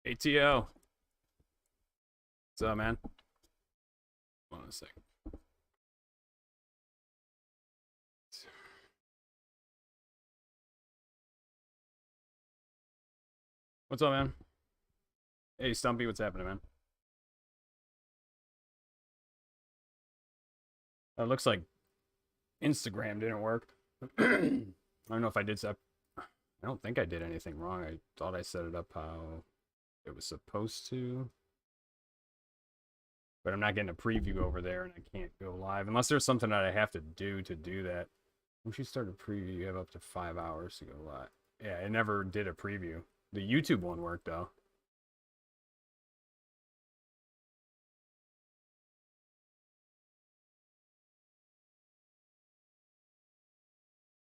ATO. What's up, man? Hold on a second. What's up, man? Hey, Stumpy, what's happening, man? It looks like Instagram didn't work. I don't know if I did so. I don't think I did anything wrong. I thought I set it up how it was supposed to. But I'm not getting a preview over there, and I can't go live. Unless there's something that I have to do that. Once you start a preview, you have up to 5 hours to go live. Yeah, it never did a preview. The YouTube one worked, though.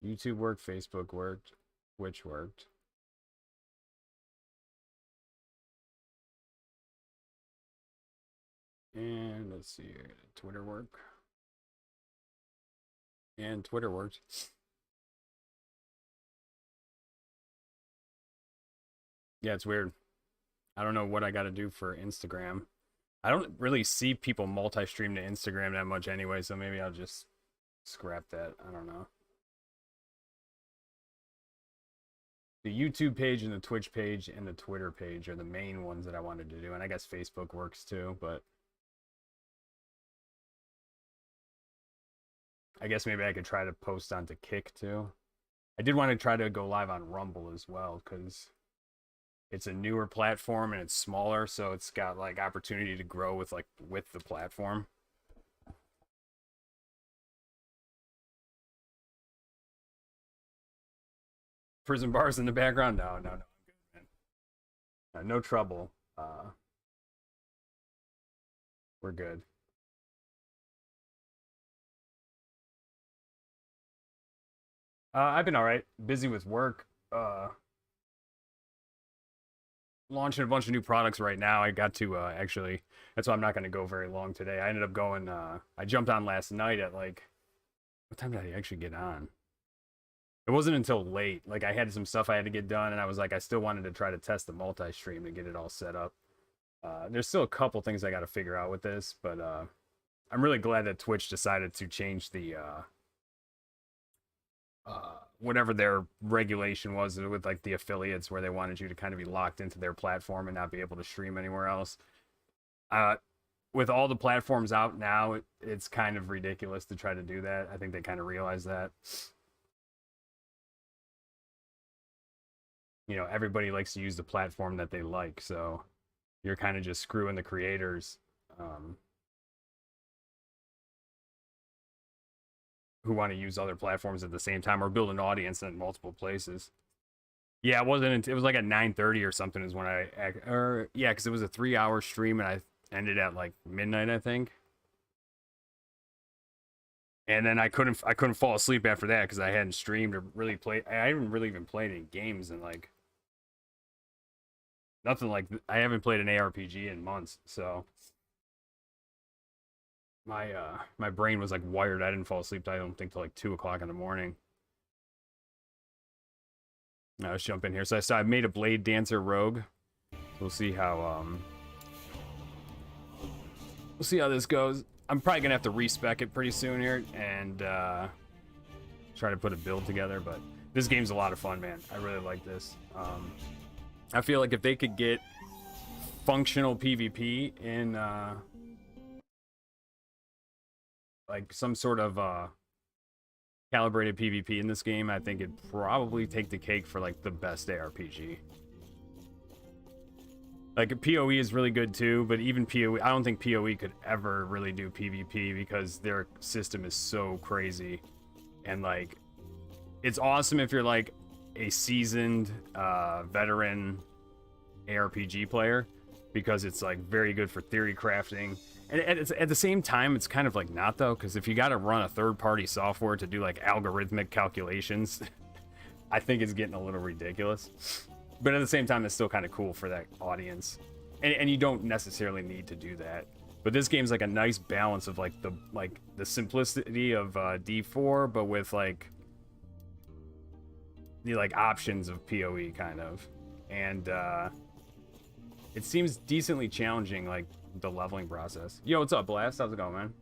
YouTube worked, Facebook worked, Twitch worked. And let's see here, Twitter work. And Twitter worked. Yeah, it's weird. I don't know what I got to do for Instagram. I don't really see people multi-stream to Instagram that much anyway, so maybe I'll just scrap that. I don't know. The YouTube page and the Twitch page and the Twitter page are the main ones that I wanted to do, and I guess Facebook works too, but I guess maybe I could try to post onto Kick too. I did want to try to go live on Rumble as well, because it's a newer platform and it's smaller, so it's got like opportunity to grow with the platform. Prison bars in the background? No, I'm good, man. No trouble. We're good. I've been all right. Busy with work. Launching a bunch of new products right now. I got to actually. That's why I'm not going to go very long today. I ended up going. I jumped on last night at like. What time did I actually get on? It wasn't until late. Like I had some stuff I had to get done, and I was like, I still wanted to try to test the multi-stream to get it all set up. There's still a couple things I got to figure out with this, but I'm really glad that Twitch decided to change the whatever their regulation was with like the affiliates, where they wanted you to kind of be locked into their platform and not be able to stream anywhere else. With all the platforms out now, it's kind of ridiculous to try to do that. I think they kind of realize that. You know, everybody likes to use the platform that they like, so you're kind of just screwing the creators who want to use other platforms at the same time or build an audience in multiple places. Yeah, it was like at 9:30 or something is when yeah, because it was a 3-hour stream and I ended at like midnight, I think. And then I couldn't fall asleep after that because I hadn't streamed or really played. I haven't really even played any games in like nothing like I haven't played an ARPG in months, so my brain was like wired. I didn't fall asleep, I don't think, till like 2 o'clock in the morning. Now let's jump in here. So I made a Blade Dancer rogue. We'll see how this goes. I'm probably gonna have to respec it pretty soon here and try to put a build together, but this game's a lot of fun, man. I really like this. I feel like if they could get functional PvP in like some sort of calibrated PvP in this game, I think it'd probably take the cake for like the best ARPG. Like PoE is really good too, but even PoE, I don't think PoE could ever really do PvP because their system is so crazy. And like, it's awesome if you're like a seasoned veteran ARPG player, because it's like very good for theory crafting. And at the same time, it's kind of like not though, because if you got to run a third-party software to do like algorithmic calculations, I think it's getting a little ridiculous. But at the same time, it's still kind of cool for that audience, and you don't necessarily need to do that. But this game's like a nice balance of like the simplicity of D4, but with like the like options of PoE kind of, and it seems decently challenging, like the leveling process. Yo, what's up, Blast? How's it going, man?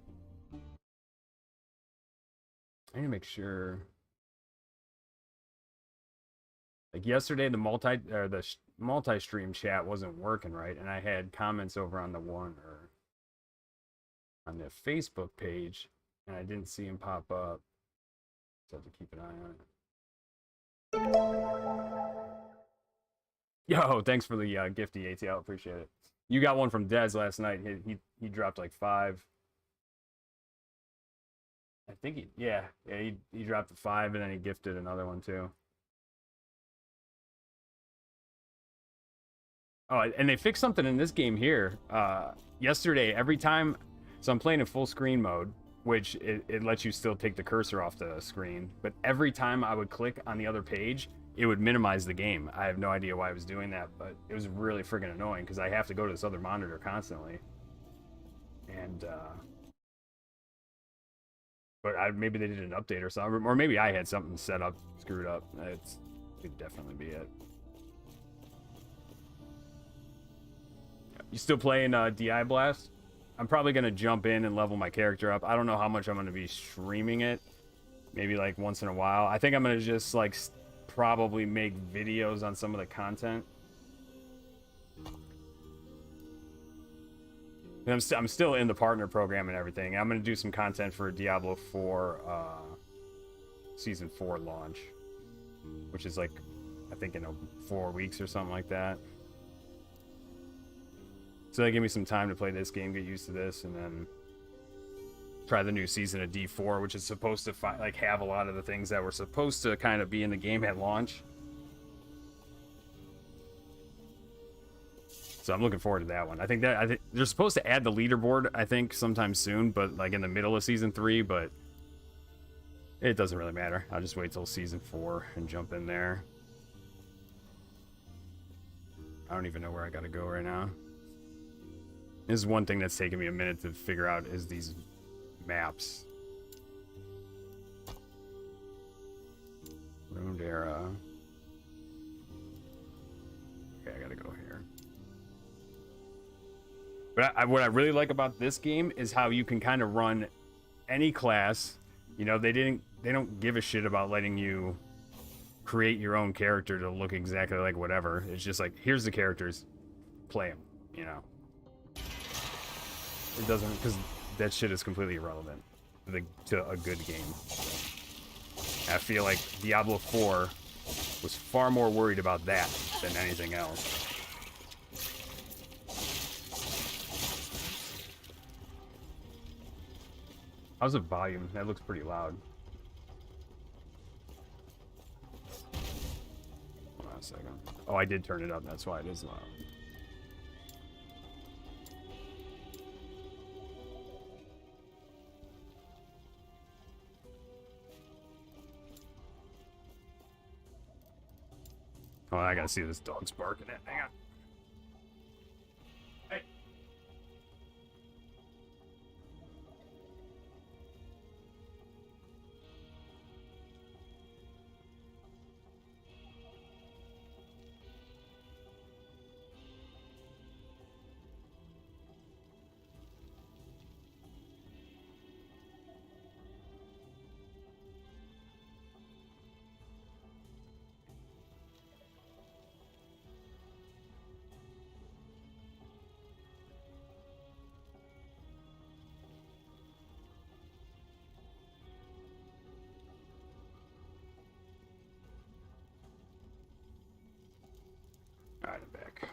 I need to make sure. Like yesterday, the multi-stream chat wasn't working right, and I had comments over on the one or on the Facebook page, and I didn't see him pop up. So I have to keep an eye on it. Yo, thanks for the gifty ATL. Appreciate it. You got one from Dez last night. He dropped like 5. I think he dropped a 5 and then he gifted another one too. Oh, and they fixed something in this game here. Yesterday, every time, so I'm playing in full screen mode, which it lets you still take the cursor off the screen, but every time I would click on the other page, it would minimize the game. I have no idea why I was doing that, but it was really friggin' annoying because I have to go to this other monitor constantly. And, but maybe they did an update or something, or maybe I had something set up, screwed up. It could definitely be it. You still playing DI Blast? I'm probably going to jump in and level my character up. I don't know how much I'm going to be streaming it. Maybe like once in a while. I think I'm going to just like probably make videos on some of the content. And I'm still in the partner program and everything. I'm going to do some content for Diablo 4 Season 4 launch. Which is like, I think in 4 weeks or something like that. So that gave me some time to play this game, get used to this, and then try the new season of D4, which is supposed to have a lot of the things that were supposed to kind of be in the game at launch. So I'm looking forward to that one. I think they're supposed to add the leaderboard, I think, sometime soon, but like in the middle of season 3, but it doesn't really matter. I'll just wait till season 4 and jump in there. I don't even know where I gotta go right now. This is one thing that's taken me a minute to figure out is these maps. Ruined Era. Okay, I gotta go here. But what I really like about this game is how you can kind of run any class. You know, they don't give a shit about letting you create your own character to look exactly like whatever. It's just like, here's the characters, play them, you know. It doesn't, because that shit is completely irrelevant to a good game. I feel like Diablo 4 was far more worried about that than anything else. How's the volume? That looks pretty loud. Hold on a second. Oh, I did turn it up. That's why it is loud. Oh, I gotta see this dog's barking at. Hang on. Hey. Alright, I'm back.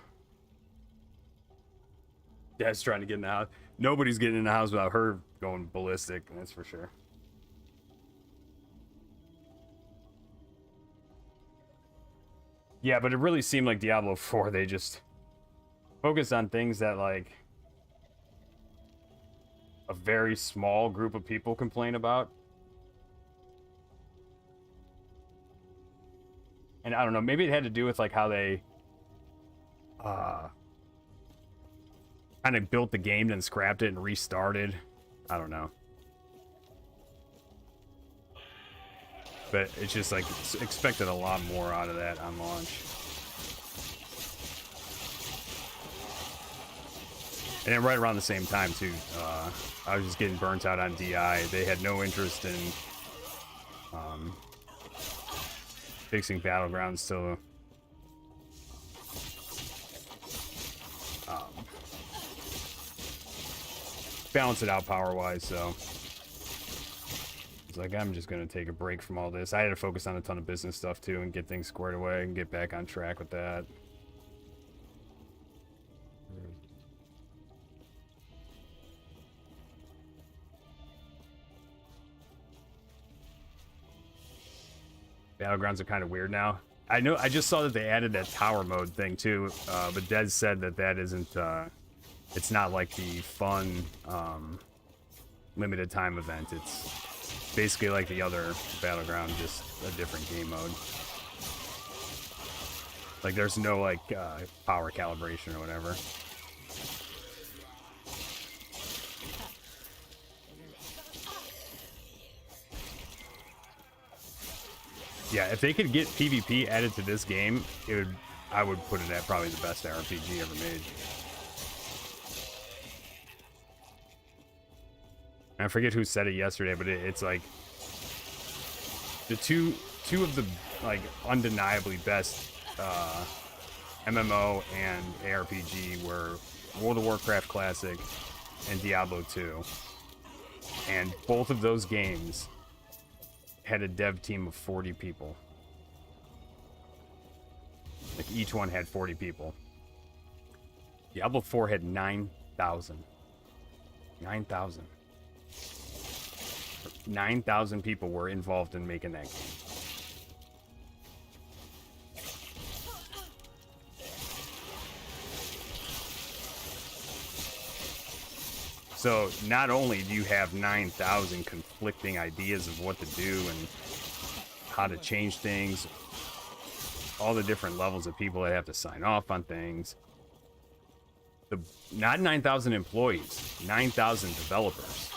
Dad's trying to get in the house. Nobody's getting in the house without her going ballistic, that's for sure. Yeah, but it really seemed like Diablo 4, they just focused on things that, like, a very small group of people complain about. And I don't know, maybe it had to do with, like, how they kind of built the game, then scrapped it and restarted. I don't know. But it's just like, expected a lot more out of that on launch. And then right around the same time too, I was just getting burnt out on DI. They had no interest in fixing Battlegrounds to balance it out power-wise, so it's like, I'm just gonna take a break from all this. I had to focus on a ton of business stuff too and get things squared away and get back on track with that. Battlegrounds are kind of weird now. I know, I just saw that they added that tower mode thing too, but Dez said that that isn't, it's not like the fun, limited time event. It's basically like the other Battleground, just a different game mode. Like there's no like, power calibration or whatever. Yeah, if they could get PvP added to this game, it would, I would put it at probably the best RPG ever made. I forget who said it yesterday, but it's like the two of the like undeniably best MMO and ARPG were World of Warcraft Classic and Diablo 2. And both of those games had a dev team of 40 people. Like each one had 40 people. Diablo 4 had 9,000. 9,000. 9,000 people were involved in making that game. So not only do you have 9,000 conflicting ideas of what to do and how to change things, all the different levels of people that have to sign off on things, not 9,000 employees, 9,000 developers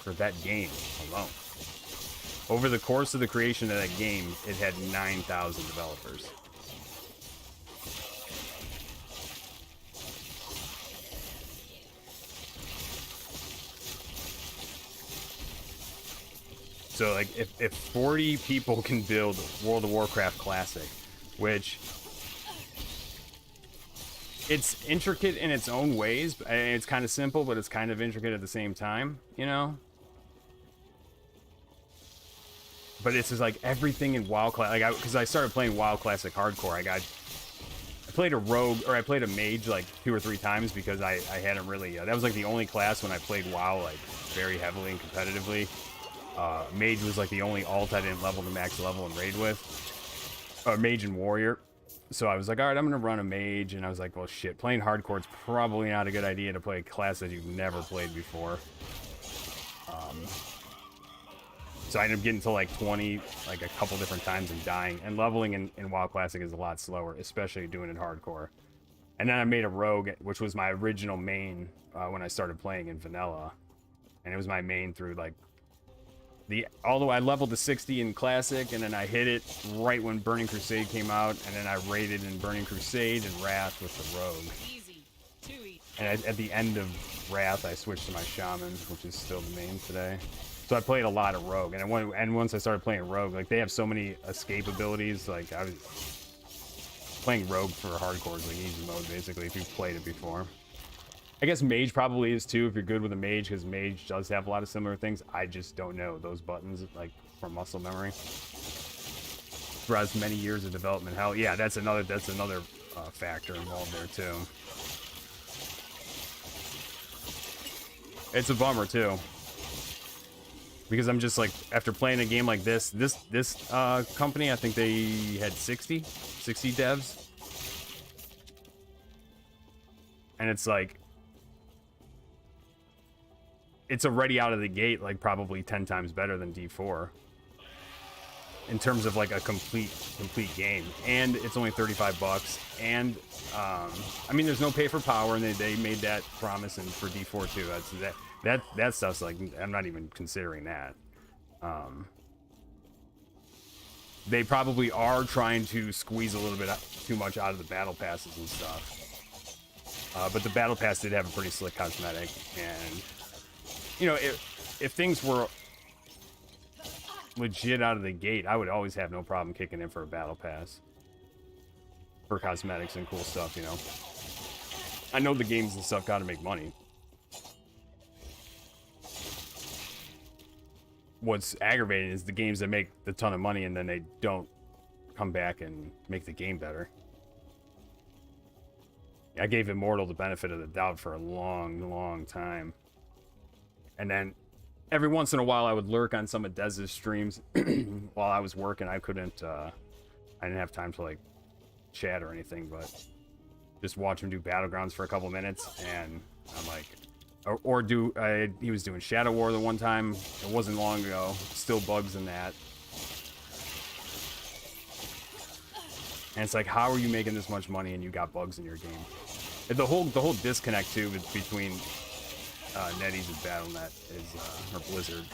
for that game alone. Over the course of the creation of that game, it had 9,000 developers. So like if 40 people can build World of Warcraft Classic, which it's intricate in its own ways, and it's kind of simple, but it's kind of intricate at the same time, you know? But it's just like everything in WoW Classic, like because I started playing WoW Classic Hardcore, I played a rogue, or I played a mage like 2 or 3 times because I hadn't really, that was like the only class when I played WoW like very heavily and competitively. Mage was like the only alt I didn't level to max level and raid with. Mage and warrior. So I was like, all right, I'm going to run a mage. And I was like, well, shit, playing hardcore, it's probably not a good idea to play a class that you've never played before. So I ended up getting to like 20, like a couple different times and dying. And leveling in WoW Classic is a lot slower, especially doing it hardcore. And then I made a rogue, which was my original main when I started playing in vanilla. And it was my main through like although I leveled to 60 in Classic, and then I hit it right when Burning Crusade came out, and then I raided in Burning Crusade and Wrath with the Rogue. Easy. Too easy. And at the end of Wrath, I switched to my Shaman, which is still the main today. So I played a lot of Rogue, and once I started playing Rogue, like they have so many escape abilities. Like I was playing Rogue for hardcore is like easy mode basically if you've played it before. I guess Mage probably is too if you're good with a Mage, because Mage does have a lot of similar things. I just don't know those buttons like from muscle memory. Throughout many years of development, hell yeah, that's another factor involved there too. It's a bummer too, because I'm just like, after playing a game like this company, I think they had 60 devs, and it's like, it's already out of the gate like probably 10 times better than D4 in terms of like a complete game, and it's only $35. And I mean, there's no pay for power, and they made that promise and for D4 too. That stuff's like, I'm not even considering that. They probably are trying to squeeze a little bit too much out of the battle passes and stuff. But the battle pass did have a pretty slick cosmetic, and you know, if things were legit out of the gate, I would always have no problem kicking in for a battle pass for cosmetics and cool stuff. You know, I know the games and stuff got to make money. What's aggravating is the games that make a ton of money and then they don't come back and make the game better. I gave Immortal the benefit of the doubt for a long time. And then every once in a while I would lurk on some of Dez's streams while I was working. I didn't have time to like chat or anything, but just watch him do Battlegrounds for a couple minutes, and I'm like, he was doing Shadow War the one time. It wasn't long ago. Still bugs in that. And it's like, how are you making this much money and you got bugs in your game? And the whole disconnect too between NetEase and Battle.net is, or Blizzard,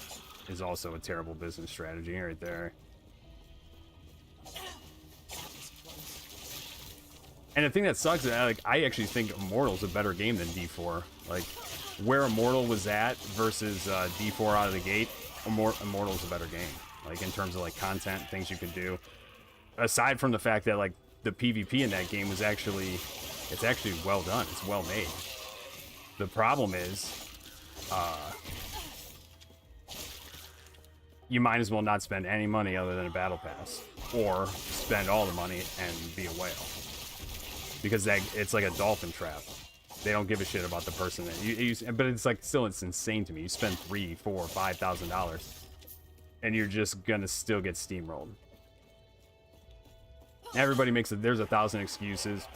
is also a terrible business strategy right there. And the thing that sucks is I actually think Immortal's a better game than D4. Like, where Immortal was at versus D4 out of the gate, Immortal's a better game. Like, in terms of like content, things you can do. Aside from the fact that like the PvP in that game was actually well done. It's well made. The problem is, you might as well not spend any money other than a battle pass, or spend all the money and be a whale. Because it's like a dolphin trap. They don't give a shit about the person that you use, but it's like still, it's insane to me. You spend $3,000, $4,000, $5,000, and you're just gonna still get steamrolled. Everybody makes it. There's 1,000 excuses.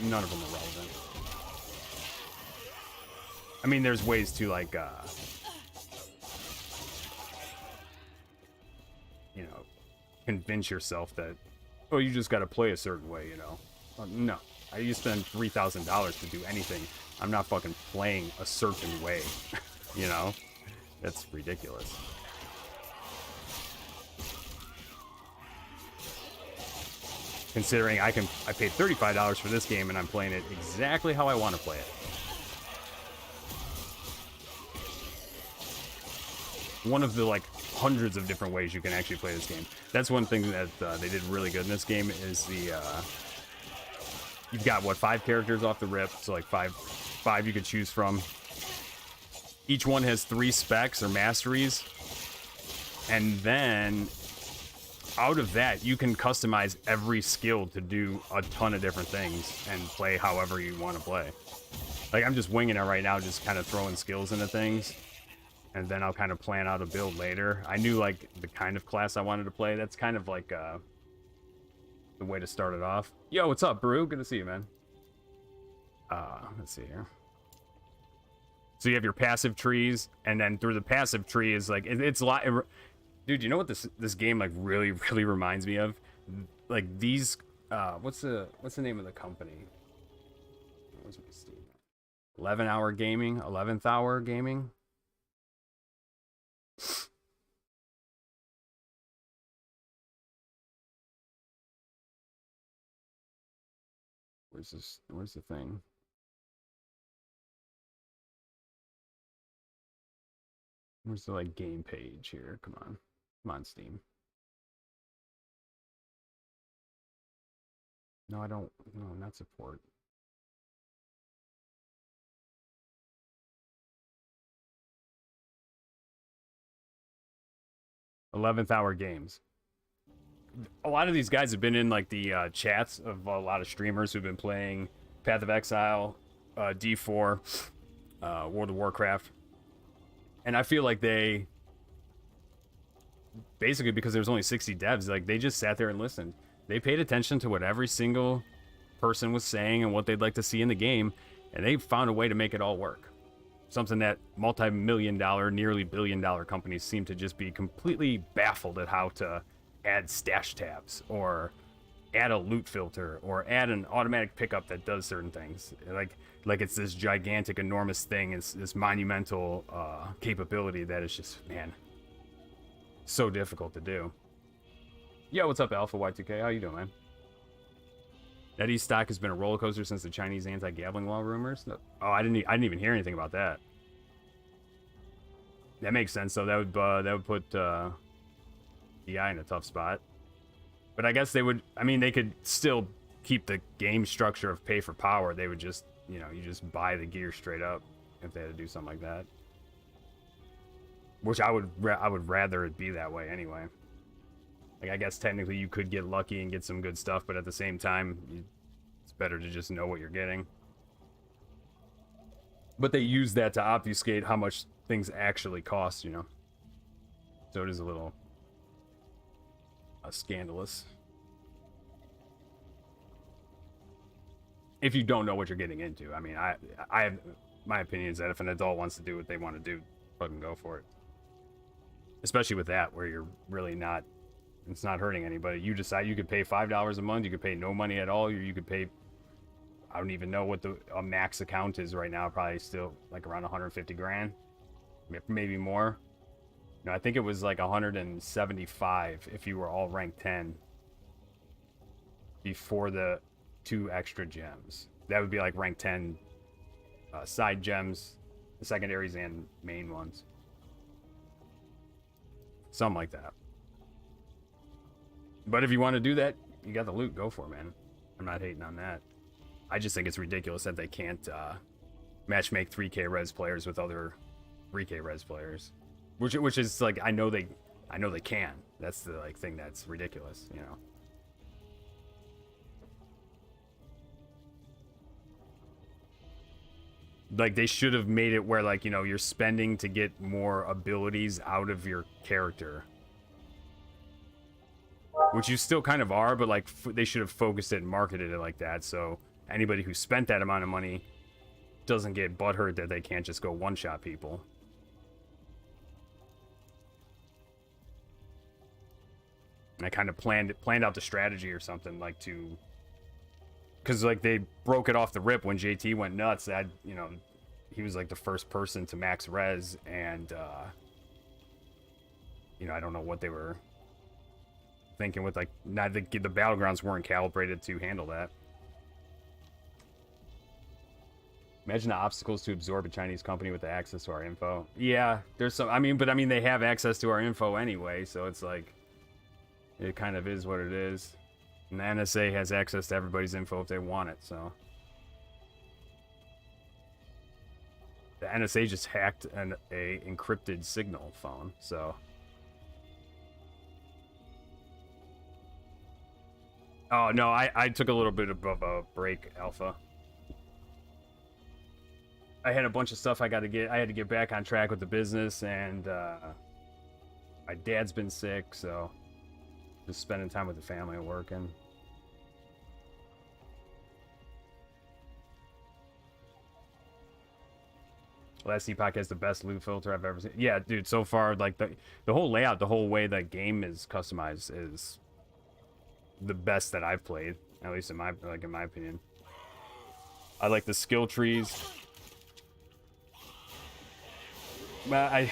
None of them are relevant. I mean, there's ways to like, you know, convince yourself that, oh, you just got to play a certain way, you know. No. You spend $3,000 to do anything. I'm not fucking playing a certain way, you know? That's ridiculous. Considering I paid $35 for this game and I'm playing it exactly how I want to play it. One of the like hundreds of different ways you can actually play this game. That's one thing that they did really good in this game is the you've got what, 5 characters off the rip, so like five you could choose from. Each one has 3 specs or masteries, and then out of that you can customize every skill to do a ton of different things and play however you want to play. Like, I'm just winging it right now, just kind of throwing skills into things, and then I'll kind of plan out a build later. I knew like the kind of class I wanted to play. That's kind of like the way to start it off. Yo, what's up, Brew? Good to see you, man. Let's see here. So you have your passive trees, and then through the passive tree is like it's a lot. Dude, you know what this game like really reminds me of? Like these. What's the name of the company? Where's my Steam? 11th Hour Gaming. Where's the thing? Where's the like game page here? Come on, Steam. No, I don't. No, not support. "11th Hour Games." A lot of these guys have been in like the chats of a lot of streamers who've been playing Path of Exile, D4, World of Warcraft, and I feel like they basically, because there's only 60 devs, like they just sat there and listened. They paid attention to what every single person was saying and what they'd like to see in the game, and they found a way to make it all work. Something that multi-million-dollar, nearly billion-dollar companies seem to just be completely baffled at how to add stash tabs, or add a loot filter, or add an automatic pickup that does certain things. Like it's this gigantic, enormous thing. It's this monumental capability that is just, man, so difficult to do. Yo, what's up, Alpha Y2K? How you doing, man? NetEase stock has been a roller coaster since the Chinese anti-gambling law rumors. No. Oh, I didn't even hear anything about that. That makes sense. So that would put DI in a tough spot. But I guess they would. I mean, they could still keep the game structure of pay for power. They would just, you know, you just buy the gear straight up if they had to do something like that. Which I would rather it be that way anyway. Like, I guess technically you could get lucky and get some good stuff, but at the same time, it's better to just know what you're getting. But they use that to obfuscate how much things actually cost, you know. So it is a little scandalous. If you don't know what you're getting into. I mean, I have my opinion is that if an adult wants to do what they want to do, fucking go for it. Especially with that, where you're really not, it's not hurting anybody. You decide you could pay $5 a month, you could pay no money at all, or you could pay, I don't even know what a max account is right now, probably still like around 150 grand, maybe more. No, I think it was like 175 if you were all ranked 10 before the 2 extra gems. That would be like rank 10 side gems, secondaries and main ones. Something like that. But if you want to do that, you got the loot, go for it, man. I'm not hating on that. I just think it's ridiculous that they can't matchmake 3K res players with other 3K res players. Which is like, I know they can. That's the like thing that's ridiculous, you know. Like, they should have made it where, like, you know, you're spending to get more abilities out of your character. Which you still kind of are, but, like, they should have focused it and marketed it like that, so anybody who spent that amount of money doesn't get butthurt that they can't just go one-shot people. And I kind of planned out the strategy or something, like, to... Because, like, they broke it off the rip when JT went nuts. That, you know, he was, like, the first person to max res, and, you know, I don't know what they were thinking with, like, not the battlegrounds weren't calibrated to handle that. Imagine the obstacles to absorb a Chinese company with the access to our info. Yeah, there's some, I mean, they have access to our info anyway, so it's like, it kind of is what it is. And the NSA has access to everybody's info if they want it, so. The NSA just hacked a encrypted signal phone, so. Oh, no, I took a little bit of a break, Alpha. I had a bunch of stuff I had to get back on track with the business, and my dad's been sick, so just spending time with the family and working. Last Epoch has the best loot filter I've ever seen. Yeah, dude, so far, like, the whole layout, the whole way that game is customized is the best that I've played, at least in my opinion. I like the skill trees. But oh, shit.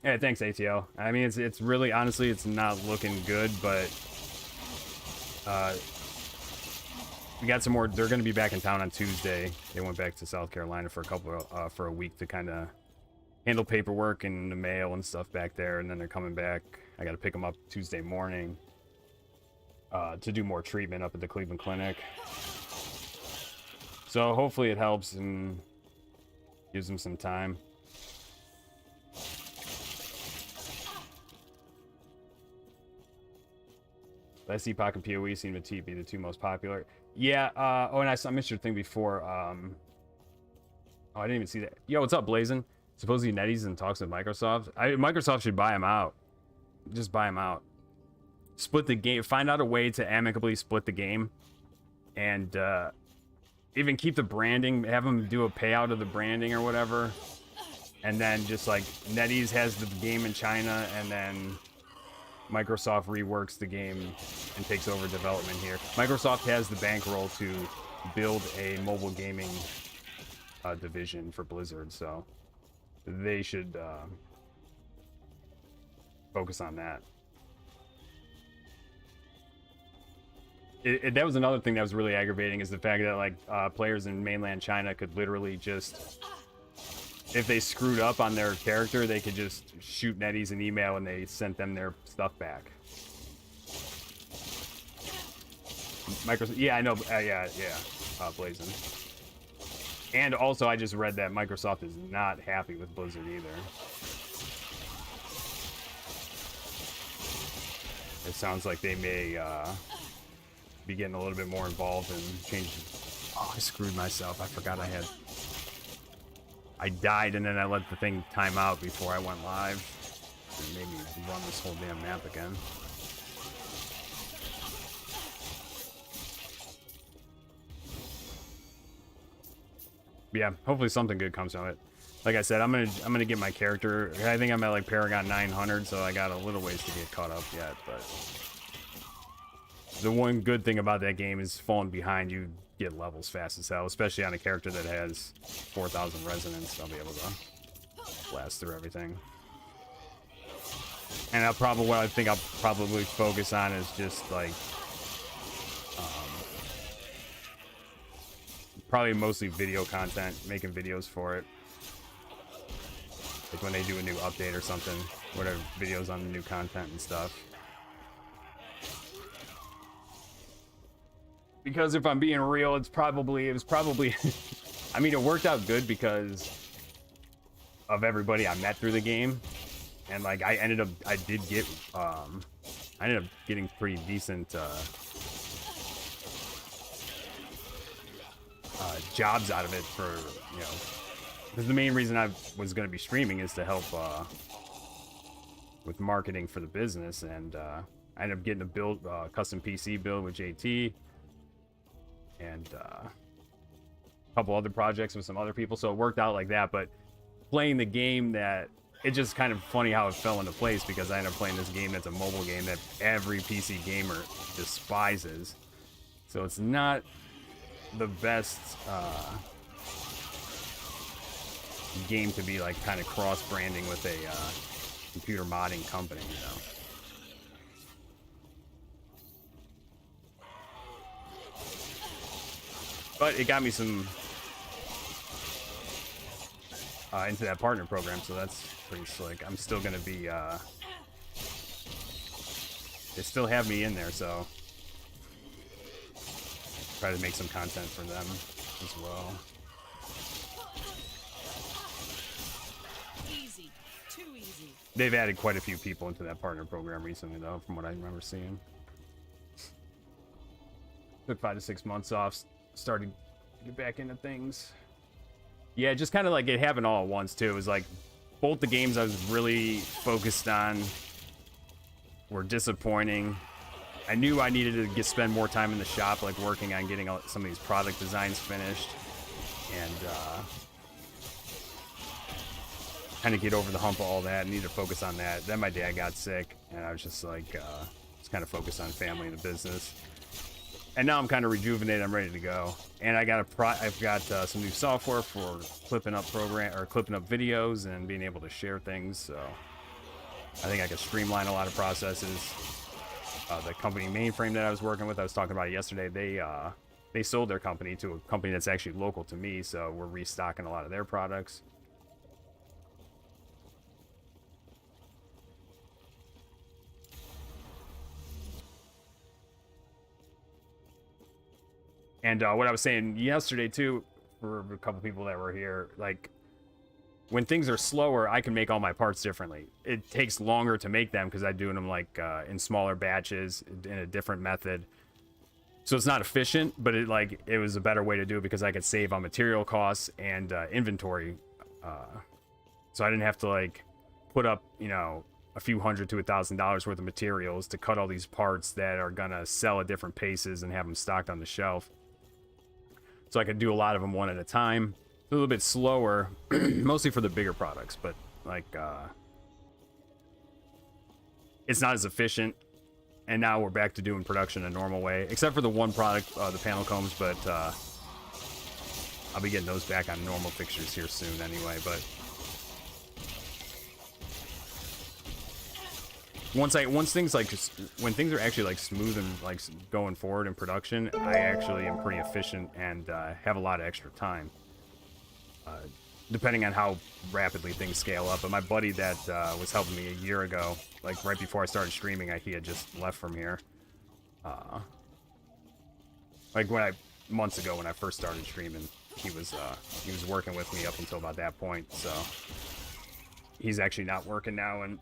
Yeah, thanks, ATL. I mean, it's really, honestly, it's not looking good, but we got some more. They're going to be back in town on Tuesday. They went back to South Carolina for for a week to kind of handle paperwork and the mail and stuff back there, and then they're coming back. I got to pick them up Tuesday morning to do more treatment up at the Cleveland Clinic. So hopefully it helps and gives them some time. Last Epoch and PoE seem to be the 2 most popular. Yeah, oh, and I missed your thing before. Oh, I didn't even see that. Yo, what's up, Blazin? Supposedly NetEase in talks with Microsoft. Microsoft should buy them out. Just buy them out. Split the game. Find out a way to amicably split the game. And even keep the branding. Have them do a payout of the branding or whatever. And then just like NetEase has the game in China, and then Microsoft reworks the game and takes over development here. Microsoft has the bankroll to build a mobile gaming division for Blizzard, so they should focus on that. That was another thing that was really aggravating, is the fact that like players in mainland China could literally just, if they screwed up on their character, they could just shoot NetEase an email and they sent them their stuff back. Microsoft, yeah, I know, yeah, Blazing. And also, I just read that Microsoft is not happy with Blizzard either. It sounds like they may be getting a little bit more involved and changing. Oh, I screwed myself. I forgot I died and then I let the thing time out before I went live. It made me run this whole damn map again. Yeah, hopefully something good comes from it. Like I said, I'm gonna get my character. I think I'm at like Paragon 900, so I got a little ways to get caught up yet. But the one good thing about that game is falling behind, you get levels fast as hell, especially on a character that has 4,000 resonance. I'll be able to blast through everything. And what I think I'll probably focus on is just like probably mostly video content, making videos for it. Like when they do a new update or something, whatever, videos on the new content and stuff. Because if I'm being real, it was probably I mean, it worked out good because of everybody I met through the game. And like I ended up getting pretty decent jobs out of it for, you know, because the main reason I was going to be streaming is to help with marketing for the business, and I ended up getting a build custom PC build with JT and a couple other projects with some other people, so it worked out like that. But playing the game, that it's just kind of funny how it fell into place, because I ended up playing this game that's a mobile game that every PC gamer despises, so it's not the best game to be like kind of cross branding with a computer modding company, you know. But it got me some into that partner program, so that's pretty slick. I'm still gonna be they still have me in there, so try to make some content for them as well. Easy. Too easy. They've added quite a few people into that partner program recently, though, from what I remember seeing. Took 5 to 6 months off, started to get back into things. Yeah, just kind of like it happened all at once, too. It was like both the games I was really focused on were disappointing. I knew I needed to spend more time in the shop, like working on getting some of these product designs finished, and kind of get over the hump of all that. I needed to focus on that. Then my dad got sick, and I was just like, just kind of focused on family and the business. And now I'm kind of rejuvenated. I'm ready to go. And I've got some new software for clipping up videos and being able to share things. So I think I can streamline a lot of processes. The company Mainframe that I was working with, I was talking about it yesterday, they sold their company to a company that's actually local to me, so we're restocking a lot of their products. And what I was saying yesterday too, for a couple people that were here, like when things are slower, I can make all my parts differently. It takes longer to make them because I'm doing them like in smaller batches in a different method. So it's not efficient, but it was a better way to do it because I could save on material costs and inventory. So I didn't have to like put up, you know, a few $100 to $1,000 worth of materials to cut all these parts that are gonna sell at different paces and have them stocked on the shelf. So I could do a lot of them one at a time. A little bit slower, mostly for the bigger products, but like it's not as efficient. And now we're back to doing production a normal way, except for the one product, the panel combs, but I'll be getting those back on normal fixtures here soon anyway. But once things like when things are actually like smooth and like going forward in production, I actually am pretty efficient and have a lot of extra time. Depending on how rapidly things scale up. But my buddy that was helping me a year ago, like right before I started streaming, he had just left from here. Like months ago when I first started streaming, he was working with me up until about that point. So he's actually not working now, and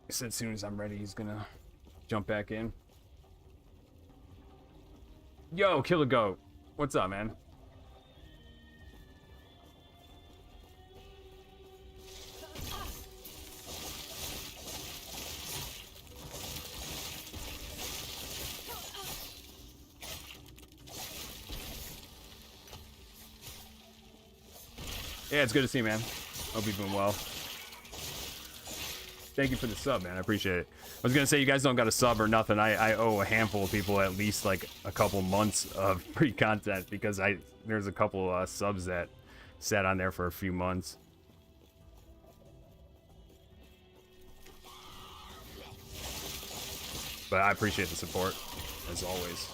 he said as soon as I'm ready, he's gonna jump back in. Yo, Killer Goat, what's up, man? Yeah, it's good to see you, man. Hope you're doing well. Thank you for the sub, man. I appreciate it. I was gonna say, you guys don't got a sub or nothing. I owe a handful of people at least like a couple months of free content because there's a couple subs that sat on there for a few months. But I appreciate the support, as always.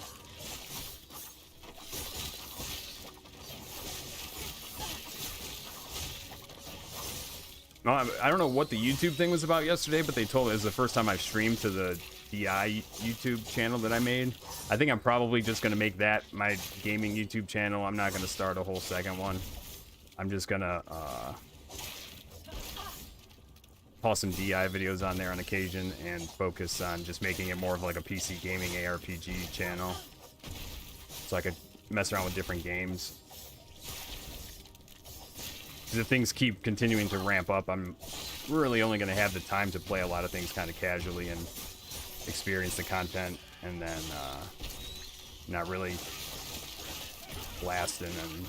No, I don't know what the YouTube thing was about yesterday, but they told me it was the first time I've streamed to the DI YouTube channel that I made. I think I'm probably just going to make that my gaming YouTube channel. I'm not going to start a whole second one. I'm just going to toss some DI videos on there on occasion and focus on just making it more of like a PC gaming ARPG channel. So I could mess around with different games. If things keep continuing to ramp up, I'm really only going to have the time to play a lot of things kind of casually and experience the content, and then not really blasting and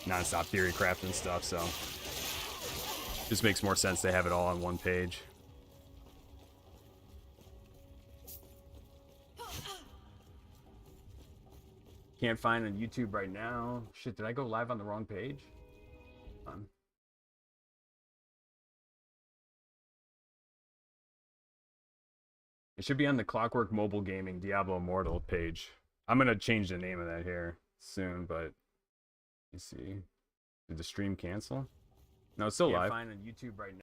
non-stop theory craft and stuff. So just makes more sense to have it all on one page. Can't find on YouTube right now. Shit, did I go live on the wrong page? It should be on the Clockwork Mobile Gaming Diablo Immortal page. I'm gonna change the name of that here soon, but let's see. Did the stream cancel? No, it's still live. Can't find on YouTube right now.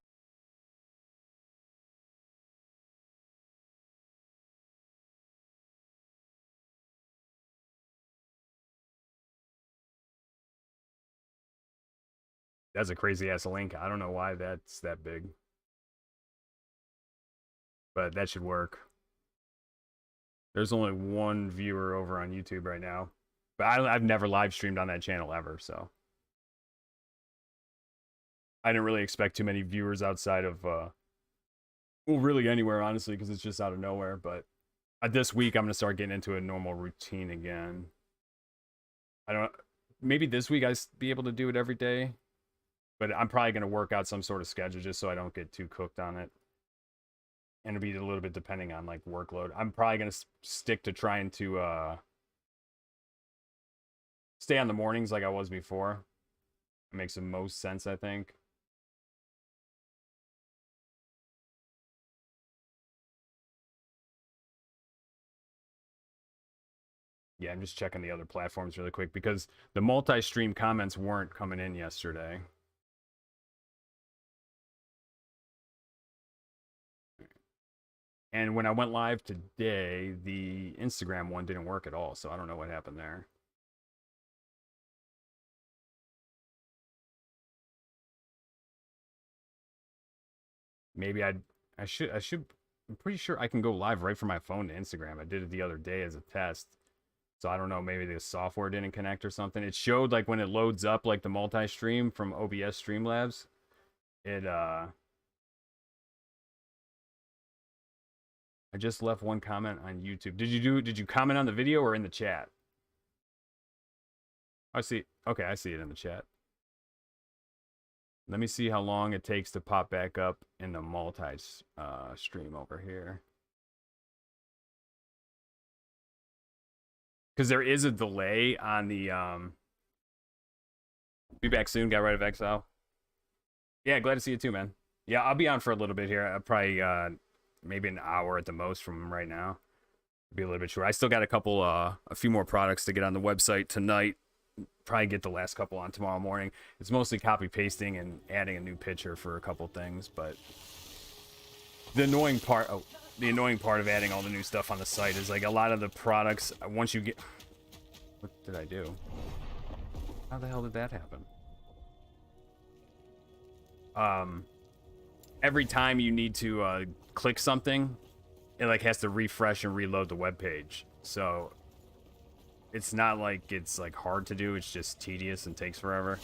That's a crazy ass link. I don't know why that's that big, but that should work. There's only one viewer over on YouTube right now, but I've never live streamed on that channel ever, so I didn't really expect too many viewers outside of well, really anywhere, honestly, because it's just out of nowhere. But this week I'm gonna start getting into a normal routine again. I don't. Maybe this week be able to do it every day. But I'm probably going to work out some sort of schedule just so I don't get too cooked on it. And it'll be a little bit depending on like workload. I'm probably going to stick to trying to stay on the mornings like I was before. It makes the most sense, I think. Yeah, I'm just checking the other platforms really quick because the multi-stream comments weren't coming in yesterday. And when I went live today, the Instagram one didn't work at all, so I don't know what happened there. Maybe I'm pretty sure I can go live right from my phone to Instagram. I did it the other day as a test. So I don't know, maybe the software didn't connect or something. It showed like when it loads up like the multi-stream from OBS Streamlabs, I just left one comment on YouTube. Did you comment on the video or in the chat? I see. Okay, I see it in the chat. Let me see how long it takes to pop back up in the multi-stream over here. Because there is a delay on the be back soon, got rid of Exile. Yeah, glad to see you too, man. Yeah, I'll be on for a little bit here. I'll probably maybe an hour at the most from right now. Be a little bit short. I still got a few more products to get on the website tonight. Probably get the last couple on tomorrow morning. It's mostly copy pasting and adding a new picture for a couple things, but the annoying part of adding all the new stuff on the site is like a lot of the products once you get. What did I do? How the hell did that happen? Every time you need to click something, it like has to refresh and reload the web page. So it's not like it's like hard to do, it's just tedious and takes forever.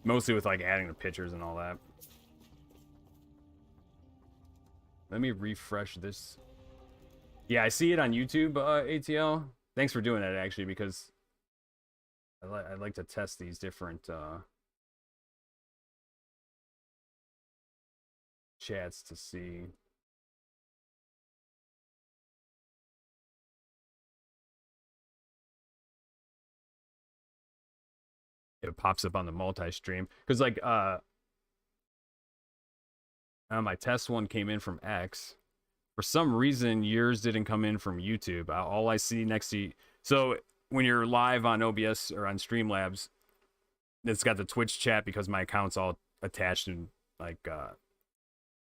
Mostly with like adding the pictures and all that. Let me refresh this. Yeah, I see it on YouTube, ATL. Thanks for doing that, actually, because I'd like to test these different chats to see. It pops up on the multi-stream. Because, like, my test one came in from X. For some reason, yours didn't come in from YouTube. All I see next to you... So, when you're live on OBS or on Streamlabs, it's got the Twitch chat because my account's all attached and, like,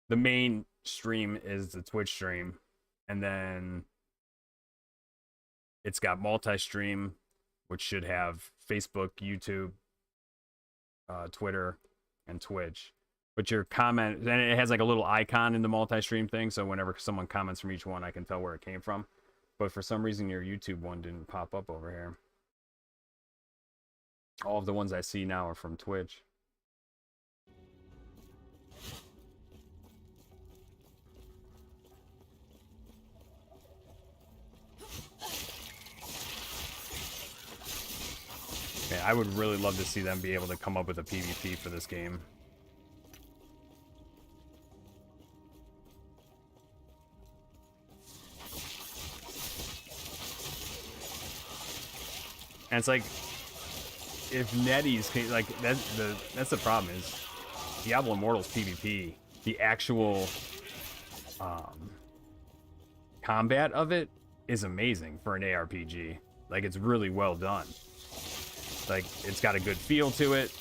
the main stream is the Twitch stream. And then it's got multi-stream, which should have Facebook, YouTube, Twitter, and Twitch. But your comment, and it has like a little icon in the multi-stream thing, so whenever someone comments from each one, I can tell where it came from. But for some reason, your YouTube one didn't pop up over here. All of the ones I see now are from Twitch. Okay, I would really love to see them be able to come up with a PvP for this game. And it's like, if Netties can, like, that's the problem is Diablo Immortal's PvP, the actual combat of it is amazing for an ARPG. Like, it's really well done. Like, it's got a good feel to it.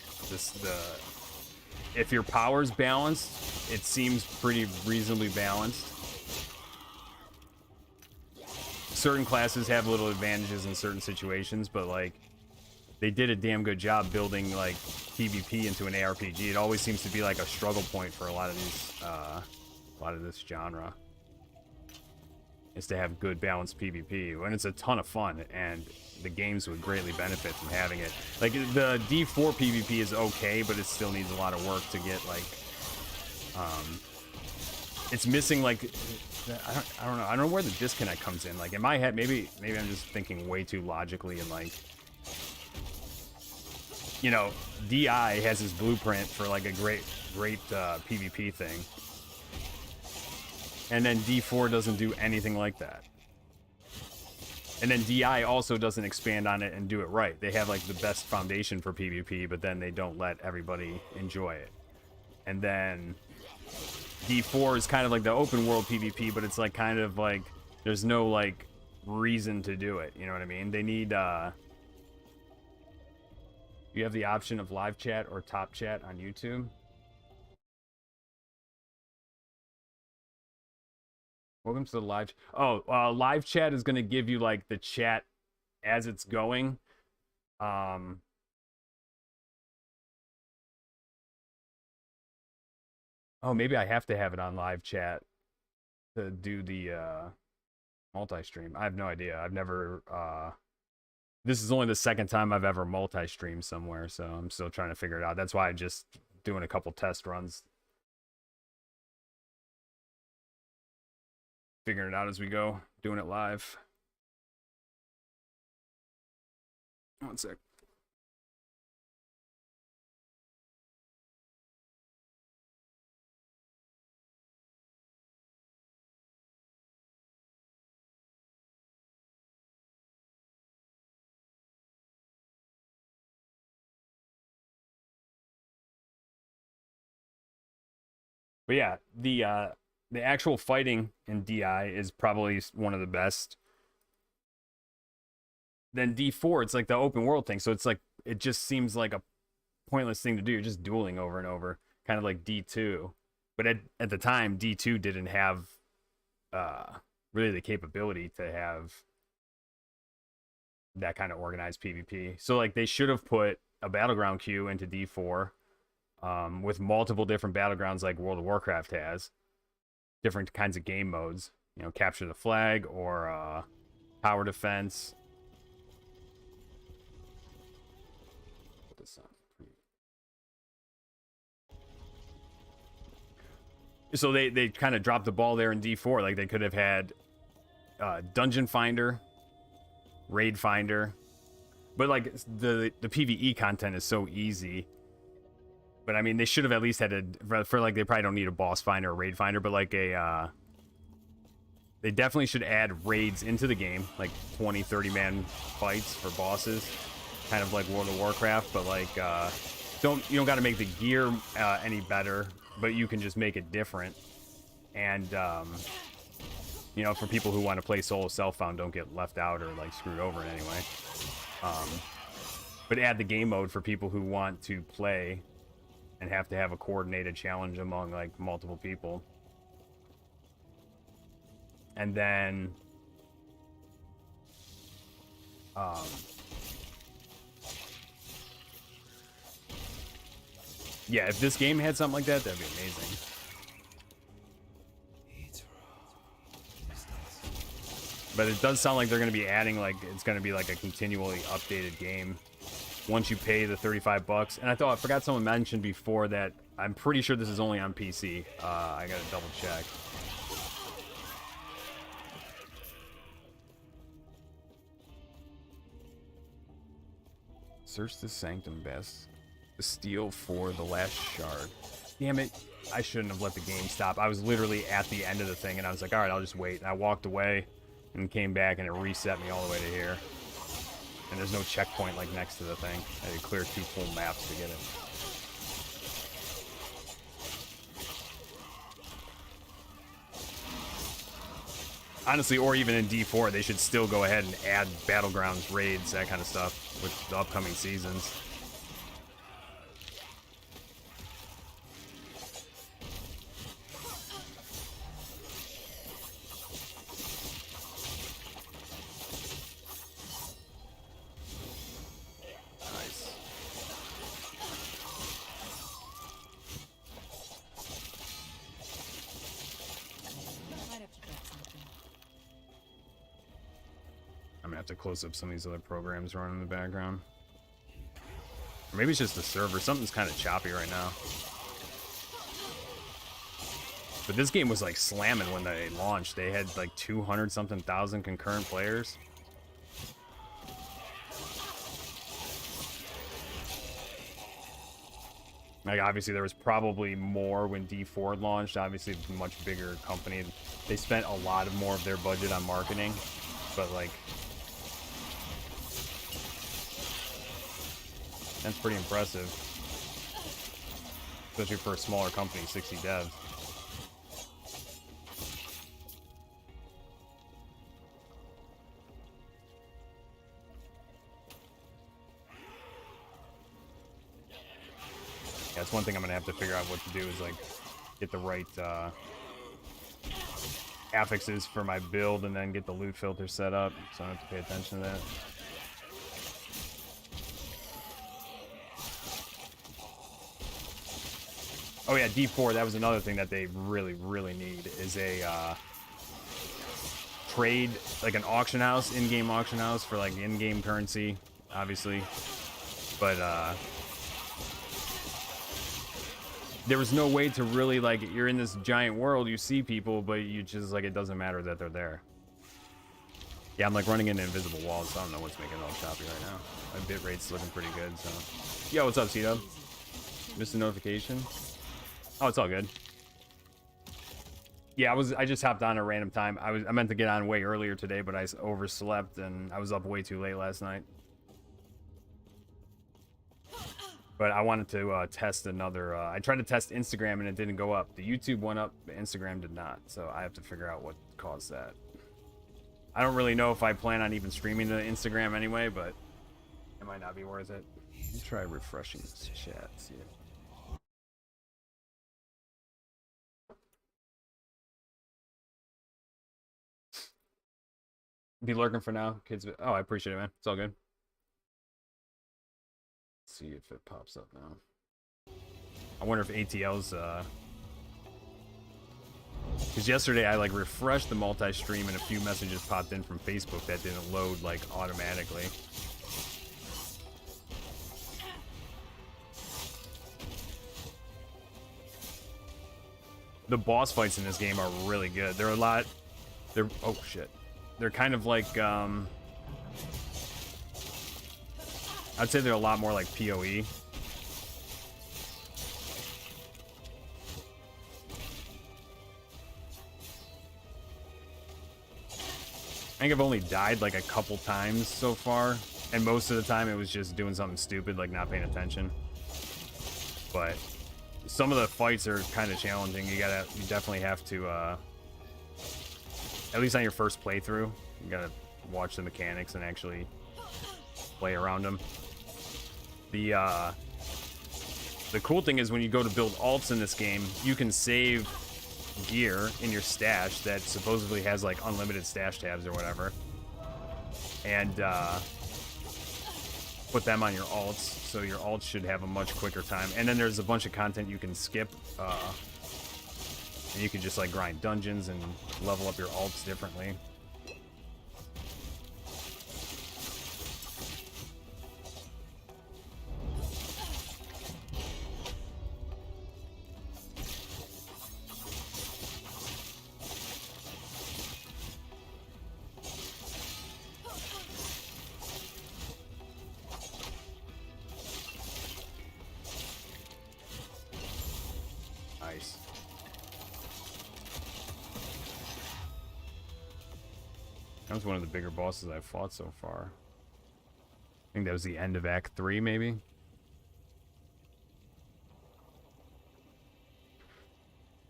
If your power's balanced, it seems pretty reasonably balanced. Certain classes have little advantages in certain situations, but like they did a damn good job building like PvP into an ARPG. It always seems to be like a struggle point for a lot of this genre, is to have good balanced PvP, when it's a ton of fun and the games would greatly benefit from having it. Like the D4 PvP is okay, but it still needs a lot of work to get like it's missing like I don't know. I don't know where the disconnect comes in. Like in my head, maybe I'm just thinking way too logically and like, you know, DI has his blueprint for like a great PvP thing, and then D4 doesn't do anything like that. And then DI also doesn't expand on it and do it right. They have like the best foundation for PvP, but then they don't let everybody enjoy it. And then D4 is kind of like the open world PvP, but it's like kind of like there's no like reason to do it. You know what I mean? They need you have the option of live chat or top chat on YouTube. Welcome to the live. Live chat is going to give you like the chat as it's going. Oh, maybe I have to have it on live chat to do the multi-stream. I have no idea. I've never this is only the second time I've ever multi-streamed somewhere, so I'm still trying to figure it out. That's why I'm just doing a couple test runs. Figuring it out as we go, doing it live. One sec. But yeah, the actual fighting in DI is probably one of the best. Then D4, it's like the open world thing, so it's like it just seems like a pointless thing to do. You're just dueling over and over, kind of like D2. But at the time, D2 didn't have really the capability to have that kind of organized PvP. So like they should have put a battleground queue into D4 with multiple different battlegrounds like World of Warcraft has, different kinds of game modes. You know, capture the flag or power defense. Put this on. So they kind of dropped the ball there in D4. Like they could have had Dungeon Finder, Raid Finder, but like the PvE content is so easy. But I mean, they should have at least had for like they probably don't need a boss finder or raid finder, but like a they definitely should add raids into the game, like 20-30 man fights for bosses, kind of like World of Warcraft. But like you don't got to make the gear any better, but you can just make it different. And you know, for people who want to play solo self-found, don't get left out or like screwed over in any way. But add the game mode for people who want to play and have to have a coordinated challenge among like multiple people. And then yeah, if this game had something like that, that'd be amazing. But it does sound like they're going to be adding, like, it's going to be like a continually updated game once you pay the $35. And I forgot someone mentioned before that I'm pretty sure this is only on PC. I got to double check. Search the Sanctum Best. Steal for the last shard. Damn it. I shouldn't have let the game stop. I was literally at the end of the thing and I was like, all right, I'll just wait. And I walked away and came back and it reset me all the way to here. And there's no checkpoint like next to the thing. I had to clear 2 full maps to get it. Honestly, or even in D4, they should still go ahead and add battlegrounds, raids, that kind of stuff with the upcoming seasons. To close up some of these other programs running in the background. Or maybe it's just the server. Something's kind of choppy right now. But this game was like slamming when they launched. They had like 200-something thousand concurrent players. Like obviously there was probably more when D4 launched. Obviously it's a much bigger company. They spent a lot more of their budget on marketing. But like that's pretty impressive, especially for a smaller company, 60 devs. Yeah, that's one thing I'm gonna have to figure out what to do is like get the right affixes for my build and then get the loot filter set up, so I don't have to pay attention to that. Oh yeah, D4, that was another thing that they really, really need, is a trade, like an auction house, in-game auction house for like in-game currency, obviously. But there was no way to really, like, you're in this giant world, you see people, but you just, like, it doesn't matter that they're there. Yeah, I'm like running into invisible walls, so I don't know what's making it all choppy right now. My bitrate's looking pretty good, so. Yo, what's up, C-Dub? Missed a notification? Oh, it's all good. Yeah, I just hopped on at a random time. I meant to get on way earlier today, but I overslept and I was up way too late last night. But I wanted to test another. I tried to test Instagram and it didn't go up. The YouTube went up, but Instagram did not. So I have to figure out what caused that. I don't really know if I plan on even streaming to Instagram anyway, but it might not be worth it. Let me try refreshing this chat. See it. Be lurking for now, kids. Oh, I appreciate it, man. It's all good. Let's see if it pops up now. I wonder if ATL's because yesterday I like refreshed the multi-stream and a few messages popped in from Facebook that didn't load like automatically. The boss fights in this game are really good. They're a lot. They're oh shit. They're kind of like I'd say they're a lot more like PoE. I think I've only died like a couple times so far, and most of the time it was just doing something stupid like not paying attention. But some of the fights are kind of challenging. You definitely have to at least on your first playthrough, you gotta watch the mechanics and actually play around them. The cool thing is when you go to build alts in this game, you can save gear in your stash that supposedly has like unlimited stash tabs or whatever, and put them on your alts, so your alts should have a much quicker time. And then there's a bunch of content you can skip, and you can just like grind dungeons and level up your alts differently. Nice. That was one of the bigger bosses I've fought so far. I think that was the end of Act 3, maybe?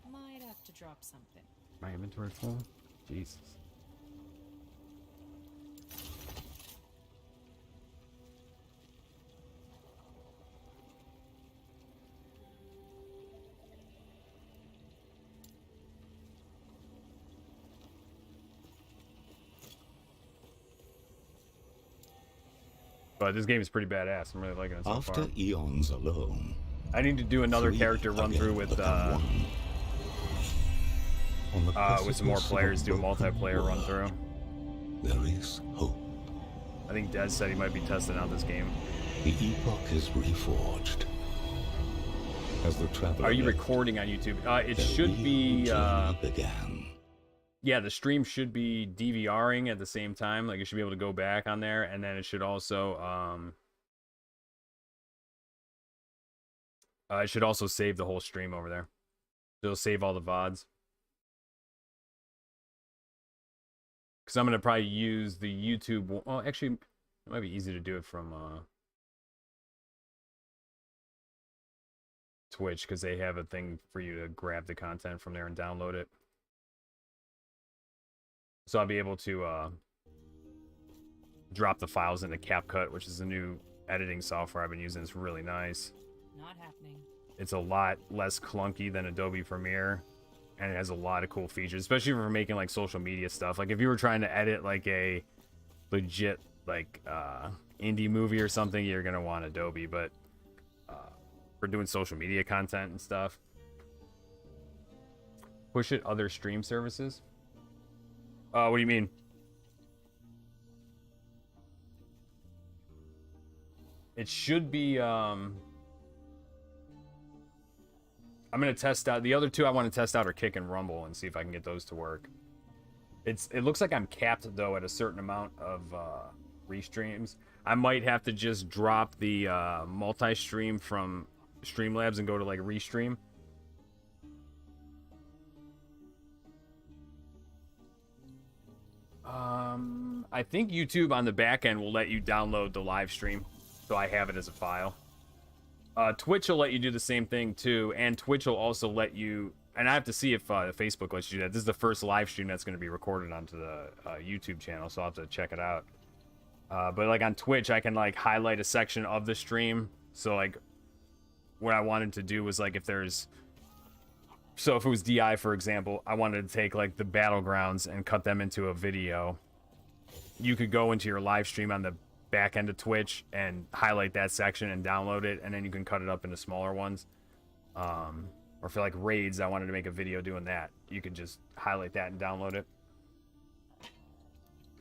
Might have to drop something. My inventory full? Jesus. But this game is pretty badass. I'm really liking it so far. After eons alone, I need to do another character run through with some more players, do a multiplayer run through. There is hope. I think Des said he might be testing out this game. The epoch is reforged. As the traveler Are you recording on YouTube? It should be began. yeah, the stream should be DVRing at the same time. Like, you should be able to go back on there, and then it should also it should also save the whole stream over there. It'll save all the VODs. Because I'm gonna probably use the YouTube. Well, actually, it might be easy to do it from Twitch, because they have a thing for you to grab the content from there and download it. So I'll be able to drop the files into CapCut, which is a new editing software I've been using. It's really nice. Not happening. It's a lot less clunky than Adobe Premiere, and it has a lot of cool features, especially for making like social media stuff. Like if you were trying to edit like a legit like indie movie or something, you're gonna want Adobe. But for doing social media content and stuff, push it other stream services. What do you mean? It should be, I'm going to test out, the other two I want to test out are Kick and Rumble and see if I can get those to work. It looks like I'm capped, though, at a certain amount of restreams. I might have to just drop the multi-stream from Streamlabs and go to, like, Restream. I think YouTube on the back end will let you download the live stream, so I have it as a file. Twitch will let you do the same thing too, and Twitch will also let you. And I have to see if Facebook lets you do that. This is the first live stream that's going to be recorded onto the YouTube channel, so I'll have to check it out. But like on Twitch, I can like highlight a section of the stream. So like, what I wanted to do was like if there's, so if it was DI for example, I wanted to take like the battlegrounds and cut them into a video. You could go into your live stream on the back end of Twitch and highlight that section and download it, and then you can cut it up into smaller ones. Or for like raids, I wanted to make a video doing that. You could just highlight that and download it.